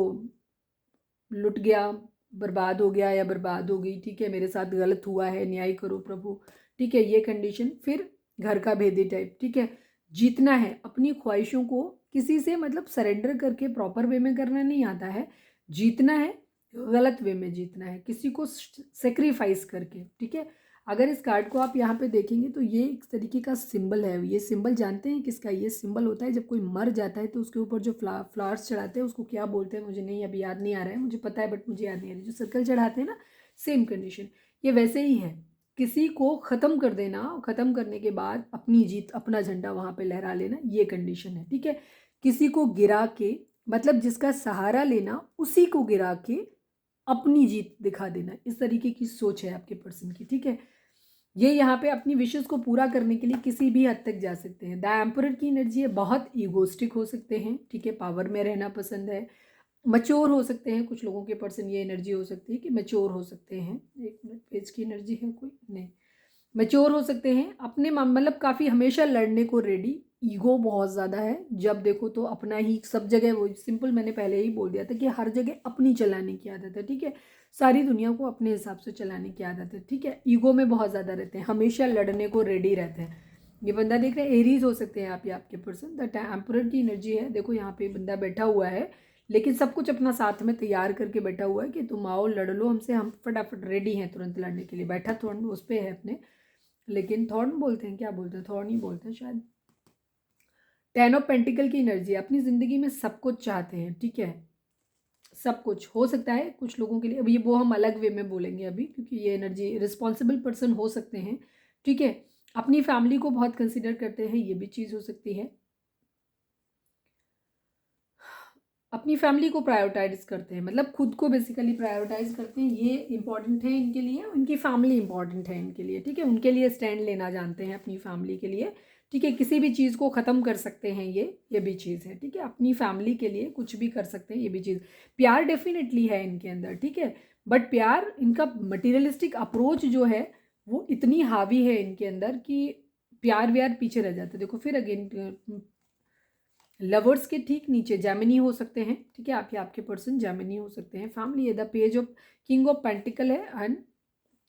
लुट गया, बर्बाद हो गया या बर्बाद हो गई, ठीक है, मेरे साथ गलत हुआ है, न्याय करो प्रभु, ठीक है, ये कंडीशन। फिर घर का भेदी टाइप, ठीक है। जीतना है, अपनी ख्वाहिशों को किसी से मतलब सरेंडर करके प्रॉपर वे में करना नहीं आता है, जीतना है, गलत वे में जीतना है, किसी को सेक्रीफाइस करके, ठीक है। अगर इस कार्ड को आप यहाँ पे देखेंगे तो ये एक तरीके का सिंबल है। ये सिंबल जानते हैं किसका? ये सिंबल होता है जब कोई मर जाता है तो उसके ऊपर जो फ्लावर्स चढ़ाते हैं उसको क्या बोलते हैं मुझे नहीं अभी याद नहीं आ रहा है, मुझे पता है बट मुझे याद नहीं आ रहा है, जो सर्कल चढ़ाते हैं ना, सेम कंडीशन ये वैसे ही है। किसी को ख़त्म कर देना, ख़त्म करने के बाद अपनी जीत, अपना झंडा वहाँ पे लहरा लेना, ये कंडीशन है, ठीक है। किसी को गिरा के, मतलब जिसका सहारा लेना उसी को गिरा के अपनी जीत दिखा देना, इस तरीके की सोच है आपके पर्सन की, ठीक है। ये यहाँ पे अपनी विशेस को पूरा करने के लिए किसी भी हद तक जा सकते हैं। द एम्परर की एनर्जी है, बहुत ईगोस्टिक हो सकते हैं, ठीक है, पावर में रहना पसंद है, मच्योर हो सकते हैं, कुछ लोगों के पर्सन ये एनर्जी हो सकती है कि मच्योर हो सकते हैं। एक मिनट, पेज की एनर्जी है कोई नहीं, मैच्योर हो सकते हैं, अपने मतलब काफ़ी हमेशा लड़ने को रेडी, ईगो बहुत ज़्यादा है, जब देखो तो अपना ही सब जगह, वो सिंपल मैंने पहले ही बोल दिया था कि हर जगह अपनी चलाने की आदत है, ठीक है, सारी दुनिया को अपने हिसाब से चलाने की आदत है, ठीक है। ईगो में बहुत ज़्यादा रहते हैं, हमेशा लड़ने को रेडी रहते हैं। ये बंदा देख रहे हैं, एरीज हो सकते हैं आप, ये आपके पर्सन द एम्परर की एनर्जी है। देखो यहाँ पे बंदा बैठा हुआ है, लेकिन सब कुछ अपना साथ में तैयार करके बैठा हुआ है कि तुम आओ लड़ लो हमसे, हम फटाफट रेडी हैं तुरंत लड़ने के लिए। बैठा थोड़ा उस पर है अपने, लेकिन थॉर्न बोलते हैं, क्या बोलते हैं, थॉर्न ही बोलते हैं शायद। 10 ऑफ पेंटिकल की एनर्जी, अपनी ज़िंदगी में सब कुछ चाहते हैं, ठीक है, सब कुछ हो सकता है कुछ लोगों के लिए, अब ये वो हम अलग वे में बोलेंगे अभी, क्योंकि ये एनर्जी रिस्पॉन्सिबल पर्सन हो सकते हैं, ठीक है। अपनी फैमिली को बहुत कंसिडर करते हैं, ये भी चीज़ हो सकती है। अपनी फैमिली को प्रायोरिटाइज करते हैं, मतलब खुद को बेसिकली प्रायोरिटाइज करते हैं, ये इंपॉर्टेंट है इनके लिए, उनकी फैमिली इंपॉर्टेंट है इनके लिए, ठीक है, उनके लिए स्टैंड लेना जानते हैं अपनी फैमिली के लिए, ठीक है। किसी भी चीज़ को ख़त्म कर सकते हैं, ये भी चीज़ है, ठीक है, अपनी फैमिली के लिए कुछ भी कर सकते हैं, ये भी चीज़। प्यार डेफिनेटली है इनके अंदर, ठीक है, बट प्यार, इनका मटीरियलिस्टिक अप्रोच जो है वो इतनी हावी है इनके अंदर कि प्यार व्यार पीछे रह जाता है। देखो फिर अगेन लवर्स के ठीक नीचे जेमिनी हो सकते हैं, ठीक है, आपके पर्सन जेमिनी हो सकते हैं। फैमिली है, the page of king of pentacle है एंड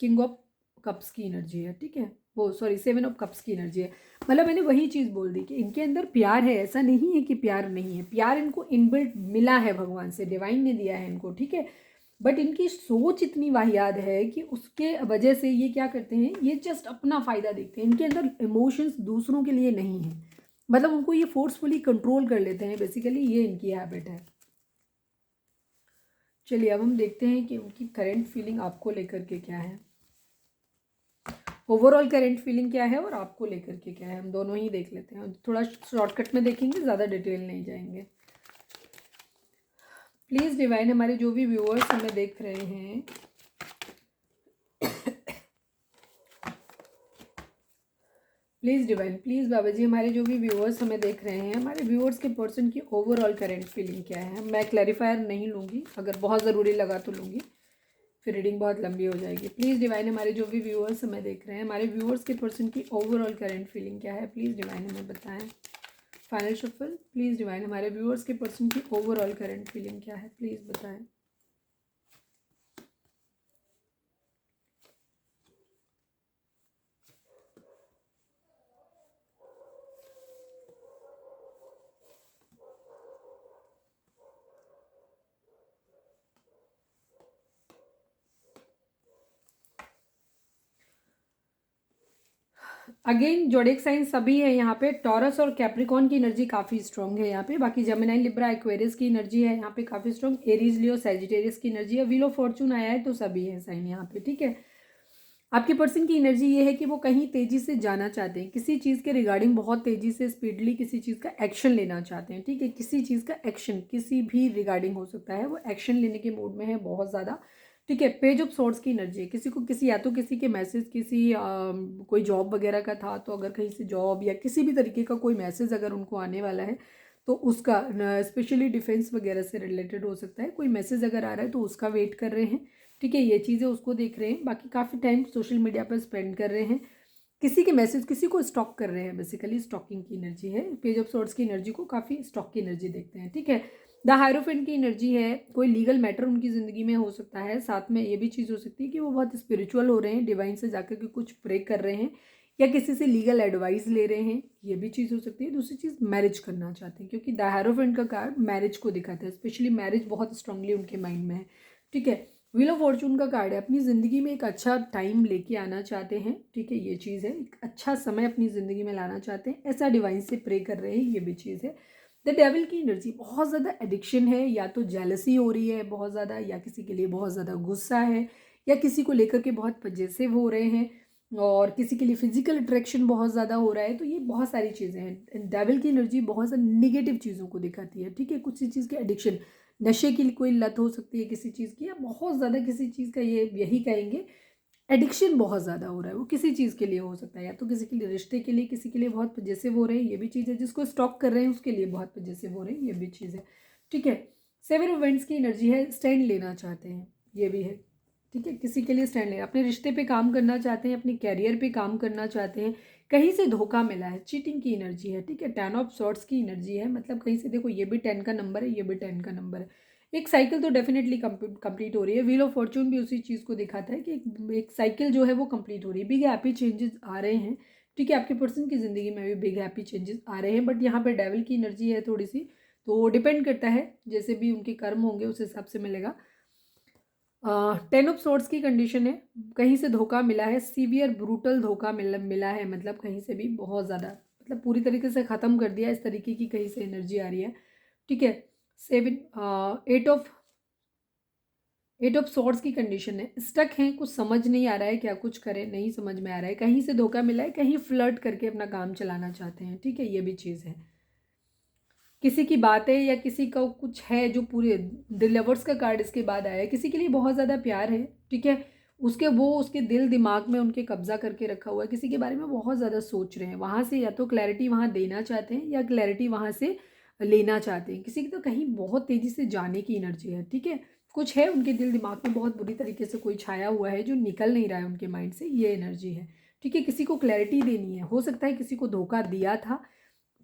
किंग ऑफ कप्स की एनर्जी है, ठीक है, वो सॉरी 7 ऑफ कप्स की एनर्जी है। मतलब मैंने वही चीज़ बोल दी कि इनके अंदर प्यार है, ऐसा नहीं है कि प्यार नहीं है, प्यार इनको इनबिल्ट मिला है, भगवान से, डिवाइन ने दिया है इनको, ठीक है। बट इनकी सोच इतनी वाहियात है कि उसके वजह से ये क्या करते हैं, ये जस्ट अपना फ़ायदा देखते हैं, इनके अंदर इमोशंस दूसरों के लिए नहीं है, मतलब उनको ये फोर्सफुली कंट्रोल कर लेते हैं, बेसिकली ये इनकी हैबिट है। चलिए अब हम देखते हैं कि उनकी करंट फीलिंग आपको लेकर के क्या है, ओवरऑल करंट फीलिंग क्या है और आपको लेकर के क्या है, हम दोनों ही देख लेते हैं, थोड़ा शॉर्टकट में देखेंगे, ज़्यादा डिटेल नहीं जाएंगे। प्लीज़ डिवाइन, हमारे जो भी व्यूअर्स हमें देख रहे हैं, प्लीज़ डिवाइन, प्लीज़ बाबा जी, हमारे जो भी व्यूअर्स हमें देख रहे हैं, हमारे व्यूअर्स के पर्सन की ओवरऑल करंट फीलिंग क्या है। मैं क्लैरिफायर नहीं लूँगी, अगर बहुत ज़रूरी लगा तो लूँगी, फिर रीडिंग बहुत लंबी हो जाएगी। प्लीज़ डिवाइन, हमारे जो भी व्यूअर्स हमें देख रहे हैं, हमारे व्यूअर्स के पर्सन की ओवरऑल करंट फीलिंग क्या है, प्लीज़ डिवाइन हमें बताएं। फाइनल शफल, प्लीज़ डिवाइन, हमारे व्यूअर्स के पर्सन की ओवरऑल करंट फीलिंग क्या है, प्लीज़ बताएं। अगेन जोडिक साइन सभी है यहाँ पे। टॉरस और कैप्रिकॉन की एनर्जी काफ़ी स्ट्रॉन्ग है यहाँ पे। बाकी जेमिनी, लिब्रा, एक्वेरियस की एनर्जी है यहाँ पे काफ़ी स्ट्रॉन्ग। एरीज, लियो, सैजिटेरियस की एनर्जी है। व्हील ऑफ फॉर्चून आया है तो सभी है साइन यहाँ पे, ठीक है। आपके पर्सन की एनर्जी ये है कि वो कहीं तेजी से जाना चाहते हैं, किसी चीज़ के रिगार्डिंग बहुत तेजी से स्पीडली किसी चीज़ का एक्शन लेना चाहते हैं, ठीक है। किसी चीज़ का एक्शन किसी भी रिगार्डिंग हो सकता है, वो एक्शन लेने के मूड में है बहुत ज़्यादा, ठीक है। पेज ऑफ सोर्ड्स की एनर्जी है। किसी को किसी या तो किसी के मैसेज, कोई जॉब वगैरह का था तो अगर कहीं से जॉब या किसी भी तरीके का कोई मैसेज अगर उनको आने वाला है तो उसका स्पेशली डिफेंस वगैरह से रिलेटेड हो सकता है। कोई मैसेज अगर आ रहा है तो उसका वेट कर रहे हैं, ठीक है। ये चीज़ें उसको देख रहे हैं। बाकी काफ़ी टाइम सोशल मीडिया पर स्पेंड कर रहे हैं, किसी के मैसेज किसी को स्टॉक कर रहे हैं, बेसिकली स्टॉकिंग की एनर्जी है। पेज ऑफ सोर्ड्स की एनर्जी को काफ़ी स्टॉक की एनर्जी देखते हैं, ठीक है। द हायरोफेंट की एनर्जी है। कोई लीगल मैटर उनकी ज़िंदगी में हो सकता है। साथ में ये भी चीज़ हो सकती है कि वो बहुत स्पिरिचुअल हो रहे हैं, डिवाइन से जाकर के कुछ प्रे कर रहे हैं या किसी से लीगल एडवाइस ले रहे हैं, ये भी चीज़ हो सकती है। दूसरी चीज़, मैरिज करना चाहते हैं, क्योंकि द हायरोफेंट का कार्ड मैरिज को दिखाता है, स्पेशली मैरिज बहुत स्ट्रांगली उनके माइंड में है, ठीक है। व्हील ऑफ फॉर्चून का कार्ड है। अपनी ज़िंदगी में एक अच्छा टाइम लेके आना चाहते हैं, ठीक है, ये चीज़ है। एक अच्छा समय अपनी ज़िंदगी में लाना चाहते हैं, ऐसा डिवाइन से प्रे कर रहे हैं, ये भी चीज़ है। द डेविल की एनर्जी, बहुत ज़्यादा एडिक्शन है, या तो जेलसी हो रही है बहुत ज़्यादा, या किसी के लिए बहुत ज़्यादा गुस्सा है, या किसी को लेकर के बहुत पजेसिव हो रहे हैं, और किसी के लिए फिजिकल अट्रैक्शन बहुत ज़्यादा हो रहा है। तो ये बहुत सारी चीज़ें हैं। डेविल की एनर्जी बहुत सारी निगेटिव चीज़ों को दिखाती है, ठीक है। कुछ चीज़ की एडिक्शन, नशे की कोई लत हो सकती है किसी चीज़ की, या बहुत ज़्यादा किसी चीज़ का, ये यही कहेंगे एडिक्शन बहुत ज़्यादा हो रहा है। वो किसी चीज़ के लिए हो सकता है, या तो किसी के लिए रिश्ते के लिए, किसी के लिए बहुत पजेसिव हो रहे हैं, ये भी चीज़ है। जिसको स्टॉक कर रहे हैं उसके लिए बहुत पजेसिव हो रहे हैं, ये भी चीज़ है, ठीक है। सेवन ऑफ वेंट्स की एनर्जी है। स्टैंड लेना चाहते हैं, ये भी है, ठीक है। किसी के लिए स्टैंड लेना, अपने रिश्ते पे काम करना चाहते हैं, अपने कैरियर पे काम करना चाहते हैं। कहीं से धोखा मिला है, चीटिंग की एनर्जी है, ठीक है। 10 ऑफ सॉर्ड्स की एनर्जी है। मतलब कहीं से देखो, ये भी 10 का नंबर है, ये भी 10 का नंबर है। एक साइकिल तो डेफिनेटली कंप्लीट हो रही है। व्हील ऑफ फॉर्चून भी उसी चीज़ को दिखाता है कि एक साइकिल जो है वो कंप्लीट हो रही है। बिग हैप्पी चेंजेस आ रहे हैं, ठीक है। आपके पर्सन की ज़िंदगी में भी बिग हैप्पी चेंजेस आ रहे हैं, बट यहाँ पे डेविल की एनर्जी है थोड़ी सी, तो वो डिपेंड करता है, जैसे भी उनके कर्म होंगे उस हिसाब से मिलेगा। 10 ऑफ सोर्ड्स की कंडीशन है। कहीं से धोखा मिला है, सीवियर ब्रूटल धोखा मिला है, मतलब कहीं से भी बहुत ज़्यादा, मतलब पूरी तरीके से ख़त्म कर दिया, इस तरीके की कहीं से एनर्जी आ रही है, ठीक है। सेवन एट ऑफ सॉर्ड्स की कंडीशन है। स्टक हैं, कुछ समझ नहीं आ रहा है, क्या कुछ करें नहीं समझ में आ रहा है। कहीं से धोखा मिला है, कहीं फ्लर्ट करके अपना काम चलाना चाहते हैं, ठीक है, ये भी चीज़ है। किसी की बातें या किसी का कुछ है जो पूरे, द लवर्स का कार्ड इसके बाद आया है। किसी के लिए बहुत ज़्यादा प्यार है, ठीक है। उसके दिल दिमाग में उनके कब्जा करके रखा हुआ है। किसी के बारे में बहुत ज़्यादा सोच रहे हैं, वहाँ से या तो क्लैरिटी वहाँ देना चाहते हैं या क्लैरिटी वहाँ से लेना चाहते हैं। किसी की तो कहीं बहुत तेज़ी से जाने की एनर्जी है, ठीक है। कुछ है उनके दिल दिमाग में बहुत बुरी तरीके से कोई छाया हुआ है जो निकल नहीं रहा है उनके माइंड से, ये एनर्जी है, ठीक है। किसी को क्लैरिटी देनी है, हो सकता है किसी को धोखा दिया था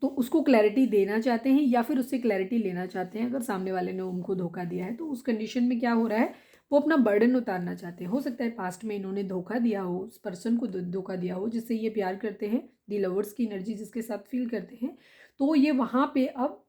तो उसको क्लैरिटी देना चाहते हैं, या फिर उससे क्लैरिटी लेना चाहते हैं। अगर सामने वाले ने उनको धोखा दिया है तो उस कंडीशन में क्या हो रहा है, वो अपना बर्डन उतारना चाहते हैं। हो सकता है पास्ट में इन्होंने धोखा दिया हो, उस पर्सन को धोखा दिया हो जिससे ये प्यार करते हैं, दी लवर्स की एनर्जी जिसके साथ फील करते हैं, तो ये वहाँ पे अब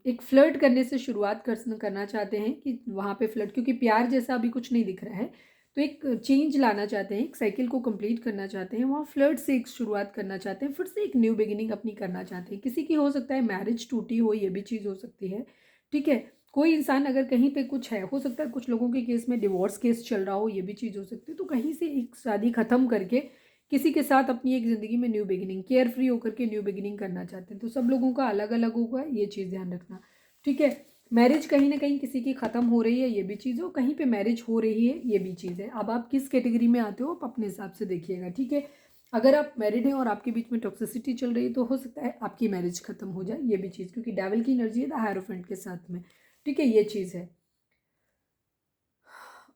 एक फ्लर्ट करने से शुरुआत करना चाहते हैं, कि वहाँ पे फ्लर्ट, क्योंकि प्यार जैसा अभी कुछ नहीं दिख रहा है, तो एक चेंज लाना चाहते हैं, एक साइकिल को कंप्लीट करना चाहते हैं। वहाँ फ्लर्ट से एक शुरुआत करना चाहते हैं, फिर से एक न्यू बिगिनिंग अपनी करना चाहते हैं। किसी की हो सकता है मैरिज टूटी हो, ये भी चीज़ हो सकती है, ठीक है। कोई इंसान अगर कहीं पे कुछ है, हो सकता है कुछ लोगों के केस में डिवोर्स केस चल रहा हो, ये भी चीज़ हो सकती है। तो कहीं से एक शादी ख़त्म करके किसी के साथ अपनी एक ज़िंदगी में न्यू बिगिनिंग, केयर फ्री होकर के न्यू बिगिनिंग करना चाहते हैं। तो सब लोगों का अलग अलग होगा, ये चीज़ ध्यान रखना, ठीक है। मैरिज कहीं ना कहीं किसी की ख़त्म हो रही है, ये भी चीज़ हो, कहीं पे मैरिज हो रही है, ये भी चीज़ है। अब आप किस कैटेगरी में आते हो आप अपने हिसाब से देखिएगा, ठीक है। अगर आप मैरिड हैं और आपके बीच में टॉक्सिसिटी चल रही है तो हो सकता है आपकी मैरिज खत्म हो जाए, ये भी चीज़, क्योंकि डेविल की एनर्जी है द हायरोफेंट के साथ में, ठीक है, ये चीज़ है।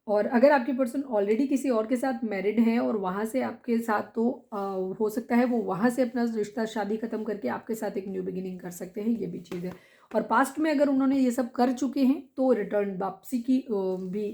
और अगर आपके पर्सन ऑलरेडी किसी और के साथ मैरिड हैं और वहाँ से आपके साथ, तो हो सकता है वो वहाँ से अपना रिश्ता शादी ख़त्म करके आपके साथ एक न्यू बिगिनिंग कर सकते हैं, ये भी चीज़ है। और पास्ट में अगर उन्होंने ये सब कर चुके हैं तो रिटर्न वापसी की भी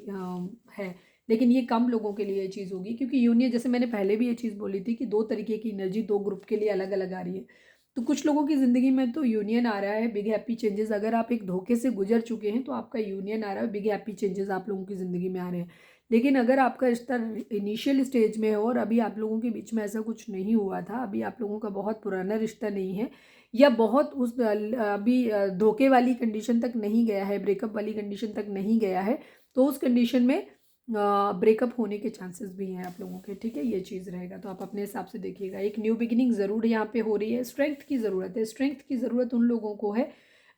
है, लेकिन ये कम लोगों के लिए ये चीज़ होगी, क्योंकि यूनियन, जैसे मैंने पहले भी ये चीज़ बोली थी कि दो तरीके की एनर्जी दो ग्रुप के लिए अलग अलग आ रही है। तो कुछ लोगों की ज़िंदगी में तो यूनियन आ रहा है, बिग हैप्पी चेंजेस। अगर आप एक धोखे से गुजर चुके हैं तो आपका यूनियन आ रहा है, बिग हैप्पी चेंजेस आप लोगों की ज़िंदगी में आ रहे हैं। लेकिन अगर आपका रिश्ता इनिशियल स्टेज में है और अभी आप लोगों के बीच में ऐसा कुछ नहीं हुआ था, अभी आप लोगों का बहुत पुराना रिश्ता नहीं है, या बहुत उस अभी धोखे वाली कंडीशन तक नहीं गया है, ब्रेकअप वाली कंडीशन तक नहीं गया है, तो उस कंडीशन में ब्रेकअप होने के चांसेस भी हैं आप लोगों के, ठीक है। ये चीज़ रहेगा, तो आप अपने हिसाब से देखिएगा। एक न्यू बिगिनिंग ज़रूर यहाँ पे हो रही है। स्ट्रेंथ की ज़रूरत है, स्ट्रेंथ की ज़रूरत उन लोगों को है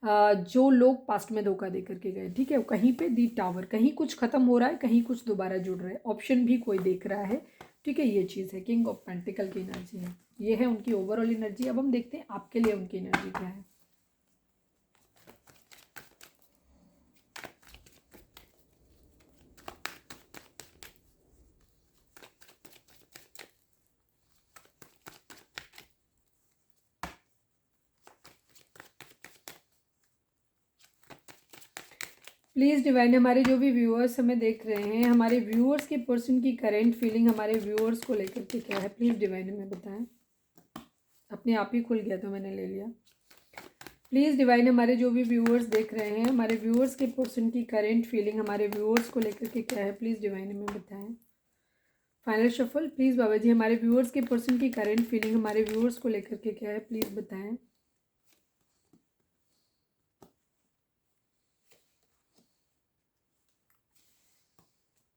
जो लोग पास्ट में धोखा दे करके गए, ठीक है। कहीं पे दी टावर, कहीं कुछ खत्म हो रहा है, कहीं कुछ दोबारा जुड़ रहा है, ऑप्शन भी कोई देख रहा है, ठीक है। ये चीज़ है, किंग ऑफ पेंटिकल की एनर्जी है, ये है उनकी ओवरऑल एनर्जी। अब हम देखते हैं आपके लिए उनकी एनर्जी क्या है। प्लीज़ डिवाइन, हमारे जो भी व्यूअर्स हमें देख रहे हैं, हमारे व्यूअर्स के पर्सन की करेंट फीलिंग हमारे व्यूअर्स को लेकर के क्या है, प्लीज़ डिवाइन हमें बताएं। अपने आप ही खुल गया तो मैंने ले लिया। प्लीज़ डिवाइन, हमारे जो भी व्यूअर्स देख रहे हैं, हमारे व्यूअर्स के पर्सन की करेंट फीलिंग हमारे व्यूअर्स को लेकर के क्या है, प्लीज़ डिवाइन हमें बताएं। फाइनल शफल प्लीज़ बाबा जी, हमारे व्यूअर्स के पर्सन की करेंट फीलिंग हमारे व्यूअर्स को लेकर के क्या है, प्लीज़ बताएं।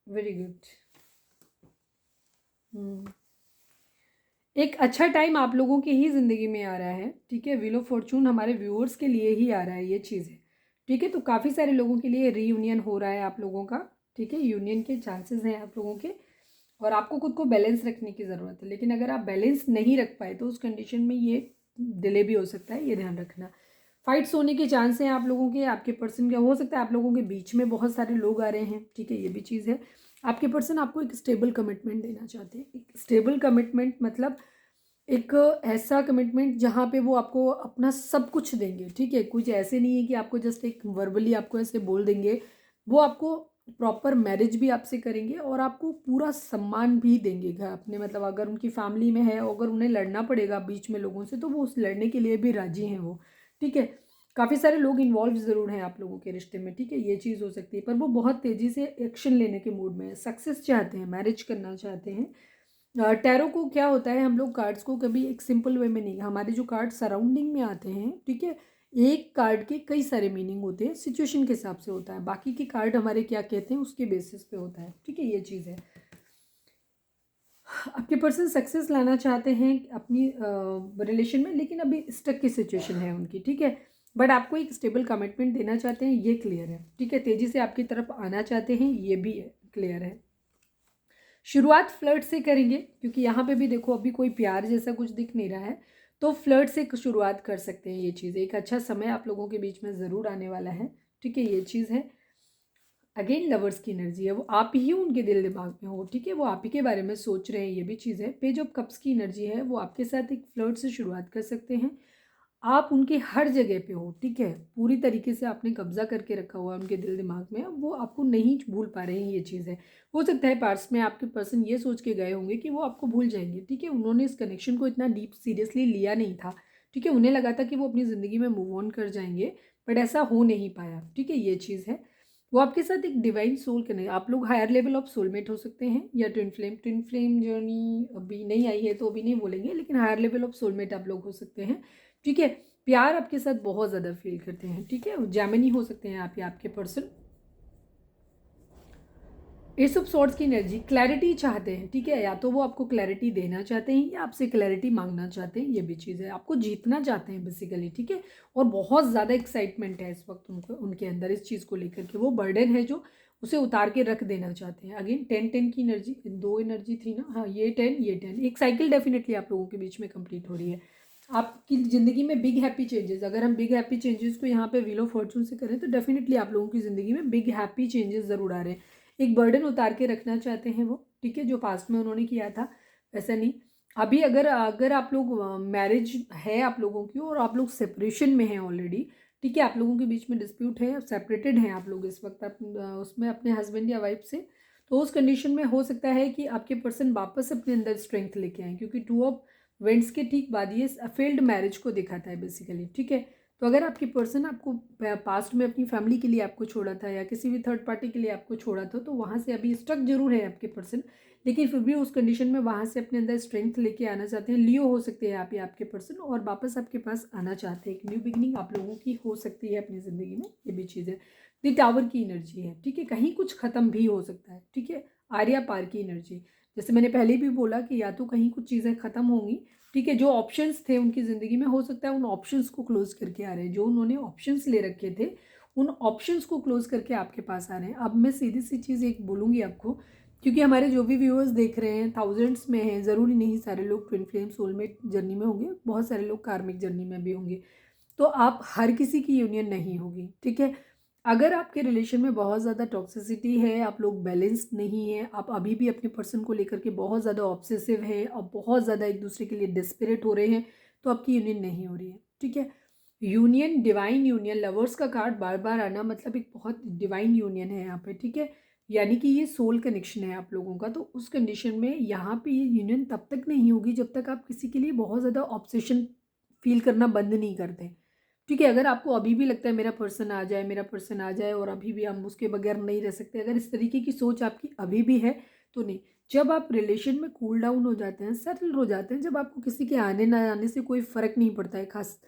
Very good. एक अच्छा टाइम आप लोगों की ही ज़िंदगी में आ रहा है, ठीक है। व्हील ऑफ फॉर्चून हमारे व्यूअर्स के लिए ही आ रहा है, ये चीज़ है, ठीक है। तो काफ़ी सारे लोगों के लिए रीयूनियन हो रहा है आप लोगों का, ठीक है। यूनियन के चांसेस हैं आप लोगों के, और आपको खुद को बैलेंस रखने की ज़रूरत है। लेकिन अगर आप बैलेंस नहीं रख पाए तो उस कंडीशन में ये डिले भी हो सकता है, ये ध्यान रखना। फाइट्स होने के चांस हैं आप लोगों के, आपके पर्सन का हो सकता है आप लोगों के बीच में बहुत सारे लोग आ रहे हैं, ठीक है। ये भी चीज़ है। आपके पर्सन आपको एक स्टेबल कमिटमेंट देना चाहते हैं। एक स्टेबल कमिटमेंट मतलब एक ऐसा कमिटमेंट जहाँ पे वो आपको अपना सब कुछ देंगे, ठीक है। कुछ ऐसे नहीं है कि आपको जस्ट एक वर्बली आपको ऐसे बोल देंगे, वो आपको प्रॉपर मैरिज भी आपसे करेंगे और आपको पूरा सम्मान भी देंगे घर अपने, मतलब अगर उनकी फैमिली में है, अगर उन्हें लड़ना पड़ेगा बीच में लोगों से, तो वो उस लड़ने के लिए भी राजी हैं वो, ठीक है। काफ़ी सारे लोग इन्वॉल्व ज़रूर हैं आप लोगों के रिश्ते में, ठीक है। ये चीज़ हो सकती है, पर वो बहुत तेज़ी से एक्शन लेने के मूड में है, सक्सेस चाहते हैं, मैरिज करना चाहते हैं। टैरो को क्या होता है, हम लोग कार्ड्स को कभी एक सिंपल वे में नहीं, हमारे जो कार्ड सराउंडिंग में आते हैं, ठीक है, एक कार्ड के कई सारे मीनिंग होते हैं, सिचुएशन के हिसाब से होता है। बाकी के कार्ड हमारे क्या कहते हैं उसके बेसिस पे होता है, ठीक है। ये चीज़ है। आपके पर्सन सक्सेस लाना चाहते हैं अपनी रिलेशन में, लेकिन अभी स्टक की सिचुएशन है उनकी, ठीक है। बट आपको एक स्टेबल कमिटमेंट देना चाहते हैं, ये क्लियर है, ठीक है। तेज़ी से आपकी तरफ आना चाहते हैं, ये भी क्लियर है। शुरुआत फ्लर्ट से करेंगे, क्योंकि यहाँ पे भी देखो अभी कोई प्यार जैसा कुछ दिख नहीं रहा है, तो फ्लर्ट से शुरुआत कर सकते हैं। ये चीज़ एक अच्छा समय आप लोगों के बीच में ज़रूर आने वाला है, ठीक है। ये चीज़ है। अगेन लवर्स की एनर्जी है, वो आप ही उनके दिल दिमाग में हो, ठीक है। वो आप ही के बारे में सोच रहे हैं, ये भी चीज़ है। पेज ऑफ कप्स की एनर्जी है, वो आपके साथ एक फ्लर्ट से शुरुआत कर सकते हैं। आप उनके हर जगह पे हो, ठीक है। पूरी तरीके से आपने कब्जा करके रखा हुआ है उनके दिल दिमाग में, वो आपको नहीं भूल पा रहे हैं, ये चीज़ है। हो सकता है पास्ट में आपके पर्सन ये सोच के गए होंगे कि वो आपको भूल जाएंगे, ठीक है। उन्होंने इस कनेक्शन को इतना डीप सीरियसली लिया नहीं था, ठीक है। उन्हें लगा था कि वो अपनी ज़िंदगी में मूव ऑन कर जाएंगे, बट ऐसा हो नहीं पाया, ठीक है। ये चीज़ है। वो आपके साथ एक डिवाइन सोल कनेक्ट, आप लोग हायर लेवल ऑफ सोलमेट हो सकते हैं, या ट्विन फ्लेम जर्नी अभी नहीं आई है तो अभी नहीं बोलेंगे, लेकिन हायर लेवल ऑफ सोलमेट आप लोग हो सकते हैं, ठीक है। प्यार आपके साथ बहुत ज़्यादा फील करते हैं, ठीक है। जैमिनी हो सकते हैं आप या आपके पर्सन। एस ऑफ सॉर्ड्स की एनर्जी, क्लैरिटी चाहते हैं, ठीक है। या तो वो आपको क्लैरिटी देना चाहते हैं या आपसे क्लैरिटी मांगना चाहते हैं, ये भी चीज़ है। आपको जीतना चाहते हैं बेसिकली, ठीक है। और बहुत ज़्यादा एक्साइटमेंट है इस वक्त उनको, उनके अंदर इस चीज़ को लेकर के, वो बर्डन है जो उसे उतार के रख देना चाहते हैं। अगेन 10-10 की एनर्जी, दो एनर्जी थी ना, हाँ, ये 10 ये 10, एक साइकिल डेफिनेटली आप लोगों के बीच में कंप्लीट हो रही है। आपकी ज़िंदगी में बिग हैप्पी चेंजेस, अगर हम बिग हैप्पी चेंजेस को यहाँ पे व्हील ऑफ फॉर्चून से करें तो डेफिनेटली आप लोगों की ज़िंदगी में बिग हैप्पी चेंजेस ज़रूर आ रहे हैं। एक बर्डन उतार के रखना चाहते हैं वो, ठीक है, जो पास्ट में उन्होंने किया था वैसा नहीं। अभी अगर अगर आप लोग मैरिज है आप लोगों की और आप लोग सेपरेशन में हैं ऑलरेडी, ठीक है, आप लोगों के बीच में डिस्प्यूट है, सेपरेटेड हैं आप लोग इस वक्त उसमें अपने हस्बैंड या वाइफ से, तो उस कंडीशन में हो सकता है कि आपके पर्सन वापस अपने अंदर स्ट्रेंथ लेके आए, क्योंकि 2 ऑफ वेंट्स के ठीक बाद ये फेल्ड मैरिज को दिखाता है बेसिकली, ठीक है। तो अगर आपकी पर्सन आपको पास्ट में अपनी फैमिली के लिए आपको छोड़ा था या किसी भी थर्ड पार्टी के लिए आपको छोड़ा था, तो वहाँ से अभी स्टक जरूर है आपके पर्सन, लेकिन फिर भी उस कंडीशन में वहाँ से अपने अंदर स्ट्रेंथ लेके आना चाहते हैं। लियो हो सकते हैं आप या आपके पर्सन, और वापस आपके पास आना चाहते हैं। एक न्यू बिगनिंग आप लोगों की हो सकती है अपनी ज़िंदगी में, ये भी चीज़ है। दी टावर की एनर्जी है, ठीक है, कहीं कुछ ख़त्म भी हो सकता है, ठीक है। आर्या पार की एनर्जी, जैसे मैंने पहले भी बोला कि या तो कहीं कुछ चीज़ें ख़त्म होंगी, ठीक है, जो ऑप्शंस थे उनकी ज़िंदगी में, हो सकता है उन ऑप्शंस को क्लोज करके आ रहे हैं, जो उन्होंने ऑप्शंस ले रखे थे उन ऑप्शंस को क्लोज करके आपके पास आ रहे हैं। अब मैं सीधी सी चीज़ एक बोलूँगी आपको, क्योंकि हमारे जो भी व्यूअर्स देख रहे हैं थाउजेंड्स में हैं, ज़रूरी नहीं सारे लोग ट्विन फ्लेम सोलमेट जर्नी में होंगे, बहुत सारे लोग कार्मिक जर्नी में भी होंगे, तो आप हर किसी की यूनियन नहीं होगी, ठीक है। अगर आपके रिलेशन में बहुत ज़्यादा टॉक्सिसिटी है, आप लोग बैलेंस्ड नहीं है, आप अभी भी अपने पर्सन को लेकर के बहुत ज़्यादा ऑब्सेसिव है और बहुत ज़्यादा एक दूसरे के लिए डेस्परेट हो रहे हैं, तो आपकी यूनियन नहीं हो रही है, ठीक है। यूनियन, डिवाइन यूनियन, लवर्स का कार्ड बार बार आना मतलब एक बहुत डिवाइन यूनियन है यहाँ पे, ठीक है। यानी कि ये सोल कनेक्शन है आप लोगों का। तो उस कंडीशन में यहाँ पे ये यूनियन तब तक नहीं होगी जब तक आप किसी के लिए बहुत ज़्यादा ऑब्सेशन फील करना बंद नहीं करते, ठीक है। अगर आपको अभी भी लगता है मेरा पर्सन आ जाए, मेरा पर्सन आ जाए, और अभी भी हम उसके बगैर नहीं रह सकते, अगर इस तरीके की सोच आपकी अभी भी है तो नहीं। जब आप रिलेशन में कूल डाउन हो जाते हैं, सेटल हो जाते हैं, जब आपको किसी के आने ना आने से कोई फ़र्क नहीं पड़ता है खास,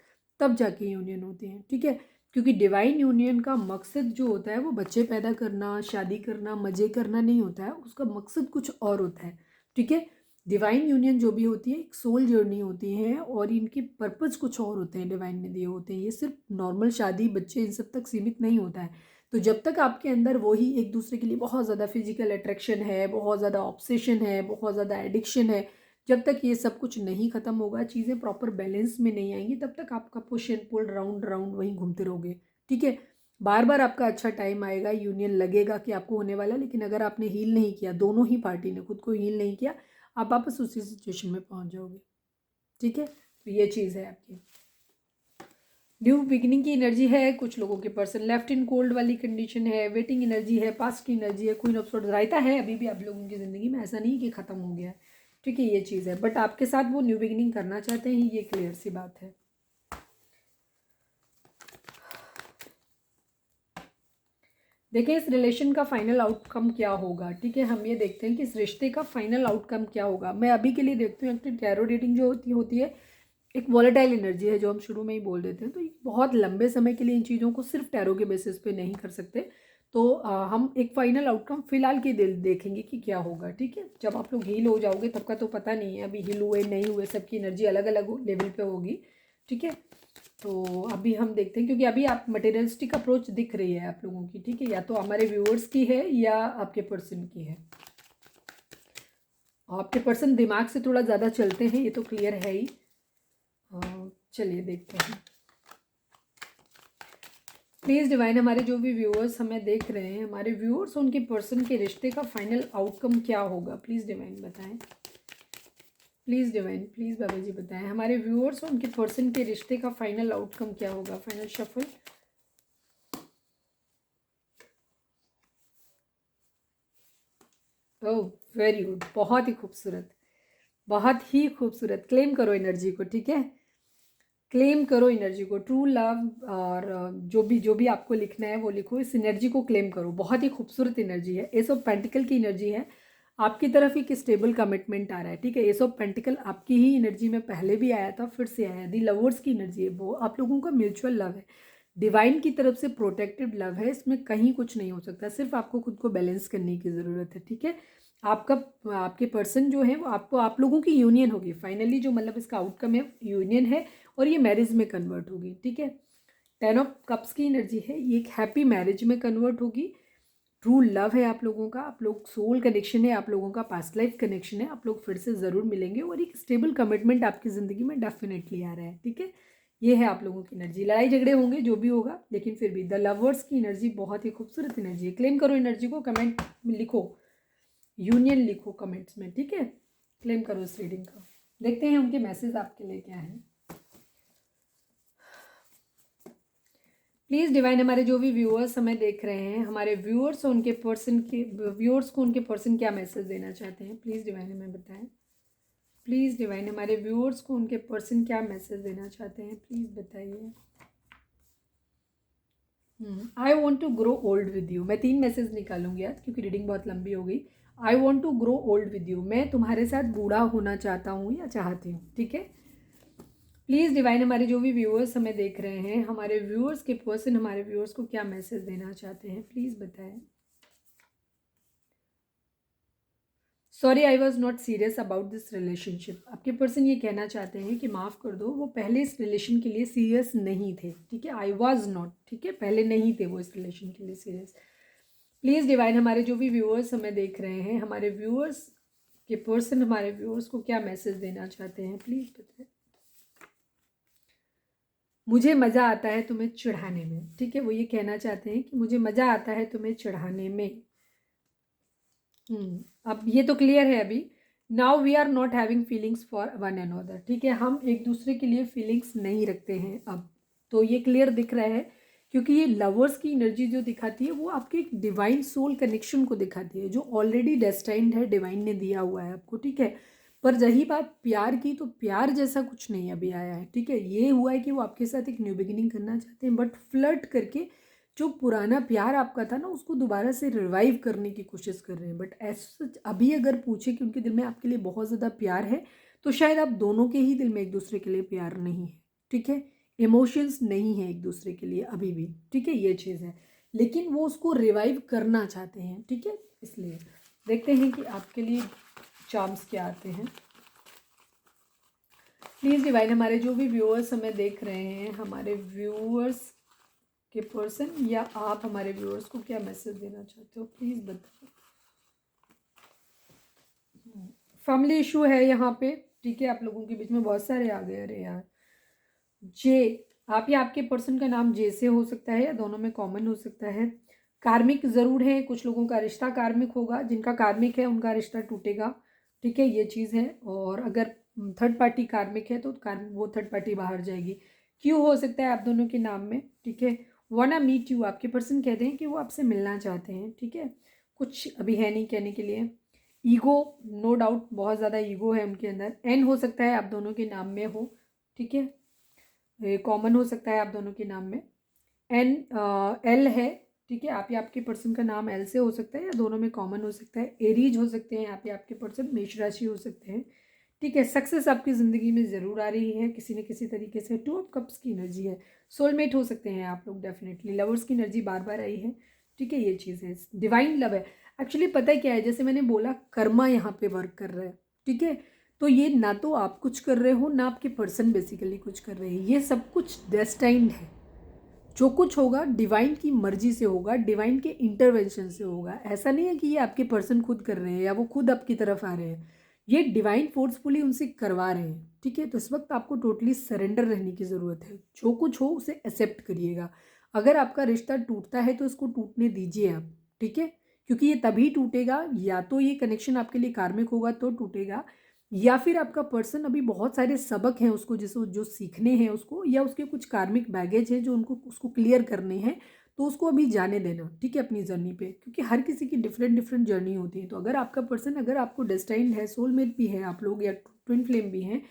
तब जाके यूनियन होती है, ठीक है। क्योंकि डिवाइन यूनियन का मकसद जो होता है वो बच्चे पैदा करना, शादी करना, मज़े करना नहीं होता है, उसका मकसद कुछ और होता है, ठीक है। डिवाइन यूनियन जो भी होती है एक सोल जर्नी होती है, और इनके पर्पज़ कुछ और होते हैं, डिवाइन में दिए होते हैं। ये सिर्फ नॉर्मल शादी, बच्चे, इन सब तक सीमित नहीं होता है। तो जब तक आपके अंदर वही एक दूसरे के लिए बहुत ज़्यादा फिजिकल अट्रैक्शन है, बहुत ज़्यादा ऑब्सेशन है, बहुत ज़्यादा एडिक्शन है, जब तक ये सब कुछ नहीं ख़त्म होगा, चीज़ें प्रॉपर बैलेंस में नहीं आएंगी, तब तक आपका push and pull round round वहीं घूमते रहोगे, ठीक है। बार बार आपका अच्छा टाइम आएगा, यूनियन लगेगा कि आपको होने वाला, लेकिन अगर आपने हील नहीं किया, दोनों ही पार्टी ने खुद को हील नहीं किया, आप वापस उसी सिचुएशन में पहुंच जाओगे, ठीक है। तो ये चीज़ है आपकी न्यू बिगिनिंग की एनर्जी है। कुछ लोगों के पर्सन लेफ्ट इन कोल्ड वाली कंडीशन है, वेटिंग एनर्जी है, पास्ट की एनर्जी है, क्वीन ऑफ सोर्ड्स रायता है अभी भी आप लोगों की ज़िंदगी में, ऐसा नहीं कि ख़त्म हो गया है, ठीक है। ये चीज़ है, बट आपके साथ वो न्यू बिगिनिंग करना चाहते हैं, ये क्लियर सी बात है। देखिए इस रिलेशन का फाइनल आउटकम क्या होगा, ठीक है। हम ये देखते हैं कि इस रिश्ते का फाइनल आउटकम क्या होगा। मैं अभी के लिए देखती हूँ, एक्चुअली टैरो रीडिंग जो होती है एक वॉलेटाइल एनर्जी है, जो हम शुरू में ही बोल देते हैं, तो बहुत लंबे समय के लिए इन चीज़ों को सिर्फ टैरो के बेसिस पे नहीं कर सकते। तो हम एक फाइनल आउटकम फिलहाल के देखेंगे कि क्या होगा, ठीक है। जब आप लोग हील हो जाओगे तब का तो पता नहीं है, अभी हील हुए नहीं हुए सबकी एनर्जी अलग अलग लेवल पे होगी, ठीक है। तो अभी हम देखते हैं, क्योंकि अभी आप मटेरियलिस्टिक अप्रोच दिख रही है आप लोगों की, ठीक है, या तो हमारे व्यूअर्स की है या आपके पर्सन की है। आपके पर्सन दिमाग से थोड़ा ज़्यादा चलते हैं, ये तो क्लियर है ही। चलिए देखते हैं। प्लीज़ डिवाइन, हमारे जो भी व्यूअर्स हमें देख रहे हैं, हमारे व्यूअर्स उनके पर्सन के रिश्ते का फाइनल आउटकम क्या होगा, प्लीज़ डिवाइन बताएं। प्लीज़ डिवाइन, प्लीज़ बाबा जी बताएं, हमारे व्यूअर्स उनके पर्सन के रिश्ते का फाइनल आउटकम क्या होगा। Final shuffle. Oh very good, बहुत ही खूबसूरत, बहुत ही खूबसूरत। क्लेम करो एनर्जी को, ठीक है, क्लेम करो एनर्जी को। ट्रू लव और जो भी आपको लिखना है वो लिखो, इस एनर्जी को क्लेम करो। बहुत ही खूबसूरत एनर्जी है, एस ऑफ पेंटिकल की एनर्जी है। आपकी तरफ एक स्टेबल कमिटमेंट आ रहा है, ठीक है। एस ऑफ पेंटिकल आपकी ही एनर्जी में पहले भी आया था, फिर से आया है। दी लवर्स की एनर्जी है, वो आप लोगों का म्यूचुअल लव है, डिवाइन की तरफ से प्रोटेक्टिव लव है। इसमें कहीं कुछ नहीं हो सकता, सिर्फ आपको खुद को बैलेंस करने की ज़रूरत है, ठीक है। आपका आपके पर्सन जो है वो आपको, आप लोगों की यूनियन होगी फाइनली, जो मतलब इसका आउटकम है यूनियन है, और ये मैरिज में कन्वर्ट होगी, ठीक है। 10 ऑफ कप्स की एनर्जी है, ये एक हैप्पी मैरिज में कन्वर्ट होगी। ट्रू लव है आप लोगों का, आप लोग सोल कनेक्शन है आप लोगों का, पास्ट लाइफ कनेक्शन है, आप लोग फिर से ज़रूर मिलेंगे, और एक स्टेबल कमिटमेंट आपकी ज़िंदगी में डेफिनेटली आ रहा है, ठीक है। ये है आप लोगों की एनर्जी। लड़ाई झगड़े होंगे, जो भी होगा, लेकिन फिर भी द लवर्स की एनर्जी बहुत ही खूबसूरत एनर्जी है। क्लेम करो एनर्जी को, कमेंट में लिखो, यूनियन लिखो कमेंट्स में, ठीक है। क्लेम करो इस रीडिंग का। देखते हैं उनके मैसेज आपके लिए क्या है। प्लीज़ डिवाइन, हमारे जो भी व्यूअर्स हमें देख रहे हैं, हमारे व्यूअर्स उनके पर्सन के व्यूअर्स को उनके पर्सन क्या मैसेज देना चाहते हैं, प्लीज़ डिवाइन हमें बताएं। प्लीज़ डिवाइन, हमारे व्यूअर्स को उनके पर्सन क्या मैसेज देना चाहते हैं, प्लीज़ बताइए। I want to grow old with you. मैं 3 मैसेज निकालूंगी आज क्योंकि रीडिंग बहुत लंबी हो गई। I want to grow old with you, मैं तुम्हारे साथ बूढ़ा होना चाहता हूँ या चाहती हूँ। ठीक है, प्लीज़ डिवाइन हमारे जो भी व्यूअर्स हमें देख रहे हैं, हमारे व्यूअर्स के पर्सन हमारे व्यूअर्स को क्या मैसेज देना चाहते हैं, प्लीज़ बताएं। Sorry I was not serious about this relationship. आपके पर्सन ये कहना चाहते हैं कि माफ़ कर दो, वो पहले इस रिलेशन के लिए सीरियस नहीं थे। ठीक है, आई वॉज नॉट, ठीक है, पहले नहीं थे वो इस रिलेशन के लिए सीरियस। प्लीज़ डिवाइन हमारे जो भी व्यूअर्स हमें देख रहे हैं, हमारे व्यूअर्स के पर्सन हमारे व्यूअर्स को क्या मैसेज देना चाहते हैं, प्लीज़ बताएं। मुझे मज़ा आता है तुम्हें चिढ़ाने में। ठीक है, वो ये कहना चाहते हैं कि मुझे मज़ा आता है तुम्हें चिढ़ाने में। अब ये तो क्लियर है अभी। Now we are not having feelings for one and other. ठीक है, हम एक दूसरे के लिए फीलिंग्स नहीं रखते हैं अब। तो ये क्लियर दिख रहा है क्योंकि ये लवर्स की एनर्जी जो दिखाती है वो आपके एक डिवाइन सोल कनेक्शन को दिखाती है जो ऑलरेडी डेस्टाइंड है, डिवाइन ने दिया हुआ है आपको। ठीक है, पर रही बात प्यार की, तो प्यार जैसा कुछ नहीं अभी आया है। ठीक है, ये हुआ है कि वो आपके साथ एक न्यू बिगिनिंग करना चाहते हैं, बट फ्लर्ट करके जो पुराना प्यार आपका था ना उसको दोबारा से रिवाइव करने की कोशिश कर रहे हैं। बट ऐसा अभी अगर पूछे कि उनके दिल में आपके लिए बहुत ज़्यादा प्यार है, तो शायद आप दोनों के ही दिल में एक दूसरे के लिए प्यार नहीं है। ठीक है, इमोशंस नहीं है एक दूसरे के लिए अभी भी। ठीक है, ये चीज़ है, लेकिन वो उसको रिवाइव करना चाहते हैं। ठीक है, इसलिए देखते हैं कि आपके लिए चार्म्स क्या आते हैं। प्लीज़ डिवाइन हमारे जो भी व्यूअर्स हमें देख रहे हैं, हमारे व्यूअर्स के पर्सन या आप हमारे व्यूअर्स को क्या मैसेज देना चाहते हो, प्लीज़ बताओ। फैमिली इशू है यहाँ पे। ठीक है, आप लोगों के बीच में बहुत सारे आ गए। अरे यार, जे, आप या आपके पर्सन का नाम जे से हो सकता है या दोनों में कॉमन हो सकता है। कार्मिक ज़रूर है, कुछ लोगों का रिश्ता कार्मिक होगा, जिनका कार्मिक है उनका रिश्ता टूटेगा। ठीक है, ये चीज़ है। और अगर थर्ड पार्टी कार्मिक है तो वो थर्ड पार्टी बाहर जाएगी। क्यों हो सकता है आप दोनों के नाम में। ठीक है, वाना मीट यू, आपके पर्सन कहते हैं कि वो आपसे मिलना चाहते हैं। ठीक है, कुछ अभी है नहीं कहने के लिए। ईगो, नो डाउट बहुत ज़्यादा ईगो है उनके अंदर। एन हो सकता है आप दोनों के नाम में हो। ठीक है, ये कॉमन हो सकता है आप दोनों के नाम में। एन, एल है। ठीक है, आप या आपके पर्सन का नाम एल से हो सकता है या दोनों में कॉमन हो सकता है। एरीज हो सकते हैं आप या आपके पर्सन, मेष राशि हो सकते हैं। ठीक है, सक्सेस आपकी ज़िंदगी में ज़रूर आ रही है किसी न किसी तरीके से। 2 ऑफ कप्स की एनर्जी है, सोलमेट हो सकते हैं आप लोग डेफिनेटली। लवर्स की एनर्जी बार बार आई है। ठीक है, ये चीज़ है, डिवाइन लव है। एक्चुअली पता है क्या है, जैसे मैंने बोला कर्मा यहाँ पे वर्क कर रहा है। ठीक है, तो ये ना तो आप कुछ कर रहे हो ना आपके पर्सन बेसिकली कुछ कर रहे हैं, ये सब कुछ डेस्टाइंड है। जो कुछ होगा डिवाइन की मर्जी से होगा, डिवाइन के इंटरवेंशन से होगा। ऐसा नहीं है कि ये आपके पर्सन खुद कर रहे हैं या वो खुद आपकी तरफ आ रहे हैं, ये डिवाइन फोर्सफुली उनसे करवा रहे हैं। ठीक है, तो इस वक्त आपको टोटली सरेंडर रहने की ज़रूरत है। जो कुछ हो उसे एक्सेप्ट करिएगा। अगर आपका रिश्ता टूटता है तो इसको टूटने दीजिए आप। ठीक है, क्योंकि ये तभी टूटेगा, या तो ये कनेक्शन आपके लिए कार्मिक होगा तो टूटेगा, या फिर आपका पर्सन अभी बहुत सारे सबक हैं उसको जिसको जो सीखने हैं उसको, या उसके कुछ कार्मिक बैगेज है जो उनको उसको क्लियर करने हैं, तो उसको अभी जाने देना। ठीक है, अपनी जर्नी पे, क्योंकि हर किसी की डिफरेंट डिफरेंट जर्नी होती है। तो अगर आपका पर्सन, अगर आपको डेस्टाइंड है, सोलमेट भी है आप लोग, या ट्विन फ्लेम भी हैं,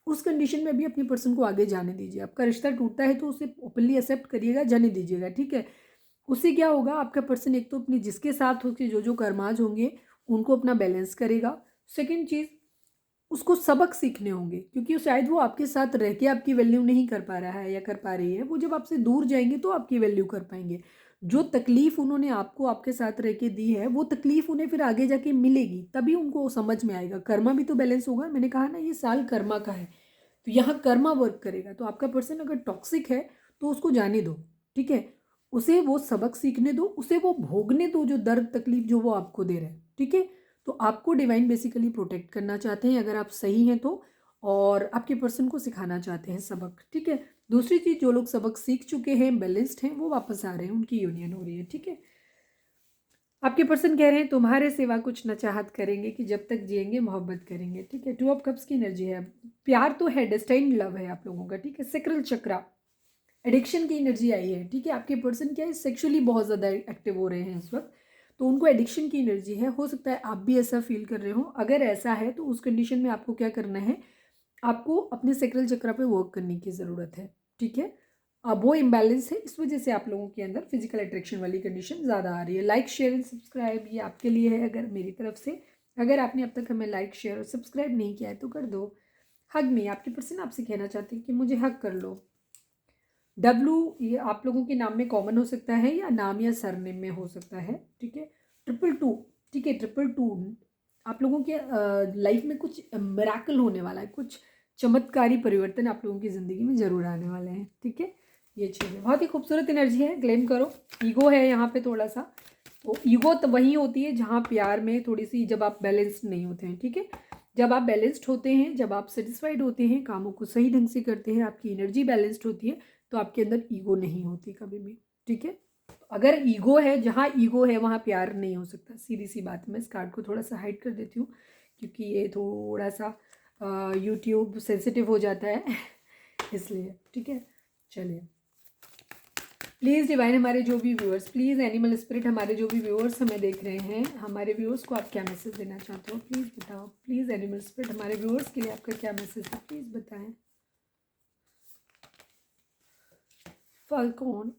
उस कंडीशन में भी अपने पर्सन को आगे जाने दीजिए। आपका रिश्ता टूटता है तो उसे ओपनली एक्सेप्ट करिएगा, जाने दीजिएगा। ठीक है, उससे क्या होगा, आपका पर्सन एक तो अपने जिसके साथ होकर जो जो कर्माज होंगे उनको अपना बैलेंस करेगा। सेकेंड चीज़, उसको सबक सीखने होंगे, क्योंकि शायद वो आपके साथ रह के आपकी वैल्यू नहीं कर पा रहा है या कर पा रही है। वो जब आपसे दूर जाएंगे तो आपकी वैल्यू कर पाएंगे। जो तकलीफ उन्होंने आपको आपके साथ रह के दी है, वो तकलीफ उन्हें फिर आगे जाके मिलेगी, तभी उनको समझ में आएगा। कर्मा भी तो बैलेंस होगा। मैंने कहा ना, ये साल कर्मा का है, तो यहाँ कर्मा वर्क करेगा। तो आपका पर्सन अगर टॉक्सिक है तो उसको जाने दो। ठीक है, उसे वो सबक सीखने दो, उसे वो भोगने दो जो दर्द तकलीफ जो वो आपको दे रहा है। ठीक है, तो आपको डिवाइन बेसिकली प्रोटेक्ट करना चाहते हैं अगर आप सही हैं तो, और आपके पर्सन को सिखाना चाहते हैं सबक। ठीक है, दूसरी चीज़, जो लोग सबक सीख चुके हैं, बैलेंस्ड हैं, वो वापस आ रहे हैं, उनकी यूनियन हो रही है। ठीक है, आपके पर्सन कह रहे हैं तुम्हारे सिवा कुछ न चाहत करेंगे, कि जब तक जिएंगे मोहब्बत करेंगे। ठीक है, 2 ऑफ कप्स की एनर्जी है। प्यार तो है, डेस्टाइन्ड लव है आप लोगों का। ठीक है, सेक्रल चक्रा, एडिक्शन की एनर्जी आई है। ठीक है, आपके पर्सन क्या है, सेक्सुअली बहुत ज़्यादा एक्टिव हो रहे हैं इस वक्त, तो उनको एडिक्शन की एनर्जी है। हो सकता है आप भी ऐसा फील कर रहे हो। अगर ऐसा है तो उस कंडीशन में आपको क्या करना है, आपको अपने सेक्रल चक्रा पे वर्क करने की ज़रूरत है। ठीक है, अब वो इम्बैलेंस है, इस वजह से आप लोगों के अंदर फिजिकल अट्रैक्शन वाली कंडीशन ज़्यादा आ रही है। लाइक शेयर एंड सब्सक्राइब ये आपके लिए है, अगर मेरी तरफ से अगर आपने अब तक हमें लाइक शेयर और सब्सक्राइब नहीं किया है तो कर दो। हग मी, आपके पर्सन आपसे कहना चाहते हैं कि मुझे हग कर लो। डब्लू ये आप लोगों के नाम में कॉमन हो सकता है या नाम या सरनेम में हो सकता है, ठीक है। 222, ठीक है, 222 आप लोगों के लाइफ में कुछ मिराकल होने वाला है, कुछ चमत्कारी परिवर्तन आप लोगों की ज़िंदगी में ज़रूर आने वाले हैं, ठीक है। ये चीज़ है, बहुत ही खूबसूरत एनर्जी है, क्लेम करो। ईगो है यहाँ पे थोड़ा सा, तो ईगो तो वहीं होती है जहाँ प्यार में थोड़ी सी, जब आप बैलेंस्ड नहीं होते हैं, ठीक है। जब आप बैलेंस्ड होते हैं, जब आप सेटिस्फाइड होते हैं, कामों को सही ढंग से करते हैं, आपकी एनर्जी बैलेंस्ड होती है, तो आपके अंदर ईगो नहीं होती कभी भी, ठीक है। अगर ईगो है, जहाँ ईगो है वहाँ प्यार नहीं हो सकता, सीधी सी बात है। मैं इस कार्ड को थोड़ा सा हाइड कर देती हूँ क्योंकि ये थोड़ा सा यूट्यूब सेंसिटिव हो जाता है इसलिए, ठीक है। चलिए, प्लीज़ डिवाइन हमारे जो भी व्यूअर्स, प्लीज़ एनिमल स्पिरिट हमारे जो भी व्यूअर्स हमें देख रहे हैं, हमारे व्यूअर्स को आप क्या मैसेज देना चाहते हो, प्लीज़ बताओ। प्लीज़ एनिमल स्पिरिट हमारे व्यूअर्स के लिए आपका क्या मैसेज है, प्लीज़ बताएं। फाल्कन,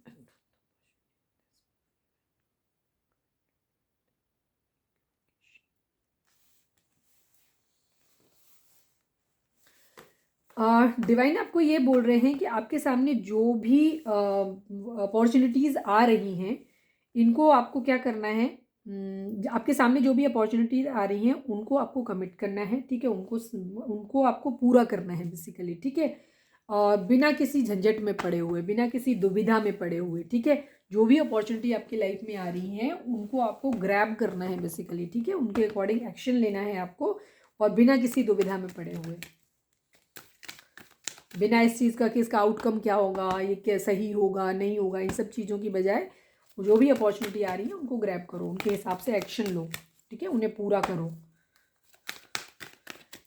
डिवाइन आपको ये बोल रहे हैं कि आपके सामने जो भी अपॉर्चुनिटीज़ आ रही हैं, इनको आपको क्या करना है, आपके सामने जो भी अपॉर्चुनिटीज़ आ रही हैं उनको आपको कमिट करना है, ठीक है। उनको आपको पूरा करना है बेसिकली, ठीक है। और बिना किसी झंझट में पड़े हुए, बिना किसी दुविधा में पड़े हुए, ठीक है। जो भी अपॉर्चुनिटी आपकी लाइफ में आ रही हैं उनको आपको ग्रैब करना है बेसिकली, ठीक है। उनके अकॉर्डिंग एक्शन लेना है आपको, और बिना किसी दुविधा में पड़े हुए, बिना इस चीज़ का कि इसका आउटकम क्या होगा, ये क्या सही होगा नहीं होगा, इन सब चीज़ों की बजाय जो भी अपॉर्चुनिटी आ रही है उनको ग्रैब करो, उनके हिसाब से एक्शन लो, ठीक है, उन्हें पूरा करो।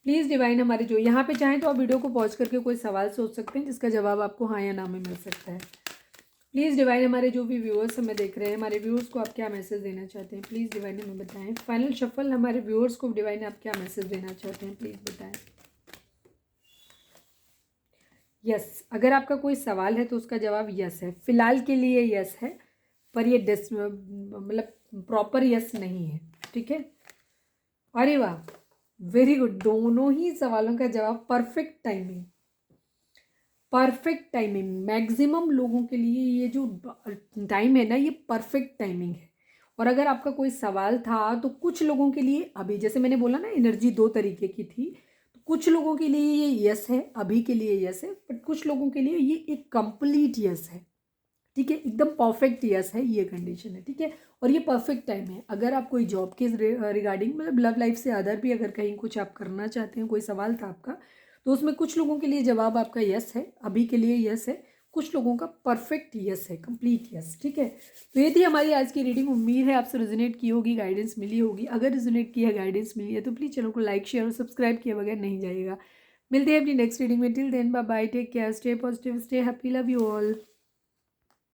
प्लीज़ डिवाइन हमारे जो यहाँ पे चाहें तो आप वीडियो को पॉज करके कोई सवाल सोच सकते हैं जिसका जवाब आपको हाँ या ना में मिल सकता है। प्लीज़ डिवाइन हमारे जो भी व्यूअर्स हमें देख रहे हैं, हमारे व्यूअर्स को आप क्या मैसेज देना चाहते हैं, प्लीज़ डिवाइन हमें बताएं। फाइनल शफल हमारे व्यूअर्स को डिवाइन आप क्या मैसेज देना चाहते हैं, प्लीज़ बताएं। यस, अगर आपका कोई सवाल है तो उसका जवाब यस है, फिलहाल के लिए यस है, पर ये मतलब प्रॉपर यस नहीं है, ठीक है। अरे वाह, वेरी गुड, दोनों ही सवालों का जवाब perfect timing, perfect timing. Maximum लोगों के लिए ये जो टाइम है ना, ये परफेक्ट टाइमिंग है। और अगर आपका कोई सवाल था तो कुछ लोगों के लिए अभी, जैसे मैंने बोला ना, एनर्जी दो तरीके की थी, तो कुछ लोगों के लिए ये यस है, अभी के लिए यस है, बट कुछ लोगों के लिए ये एक कंप्लीट यस है, ठीक है, एकदम परफेक्ट यस है, ये कंडीशन है, ठीक है। और ये परफेक्ट टाइम है। अगर आप कोई जॉब के रिगार्डिंग, मतलब लव लाइफ से अदर भी अगर कहीं कुछ आप करना चाहते हैं, कोई सवाल था आपका, तो उसमें कुछ लोगों के लिए जवाब आपका यस है, अभी के लिए यस है, कुछ लोगों का परफेक्ट यस है, कंप्लीट यस, ठीक है। तो ये थी हमारी आज की रीडिंग, उम्मीद है आपसे रेजोनेट की होगी, गाइडेंस मिली होगी। अगर रेजोनेट की है, गाइडेंस मिली है, तो प्लीज़ चैनल को लाइक शेयर और सब्सक्राइब किए बगैर नहीं जाइएगा। मिलते हैं अपनी नेक्स्ट रीडिंग में, till then bye bye, take care, stay positive, stay happy, love you all.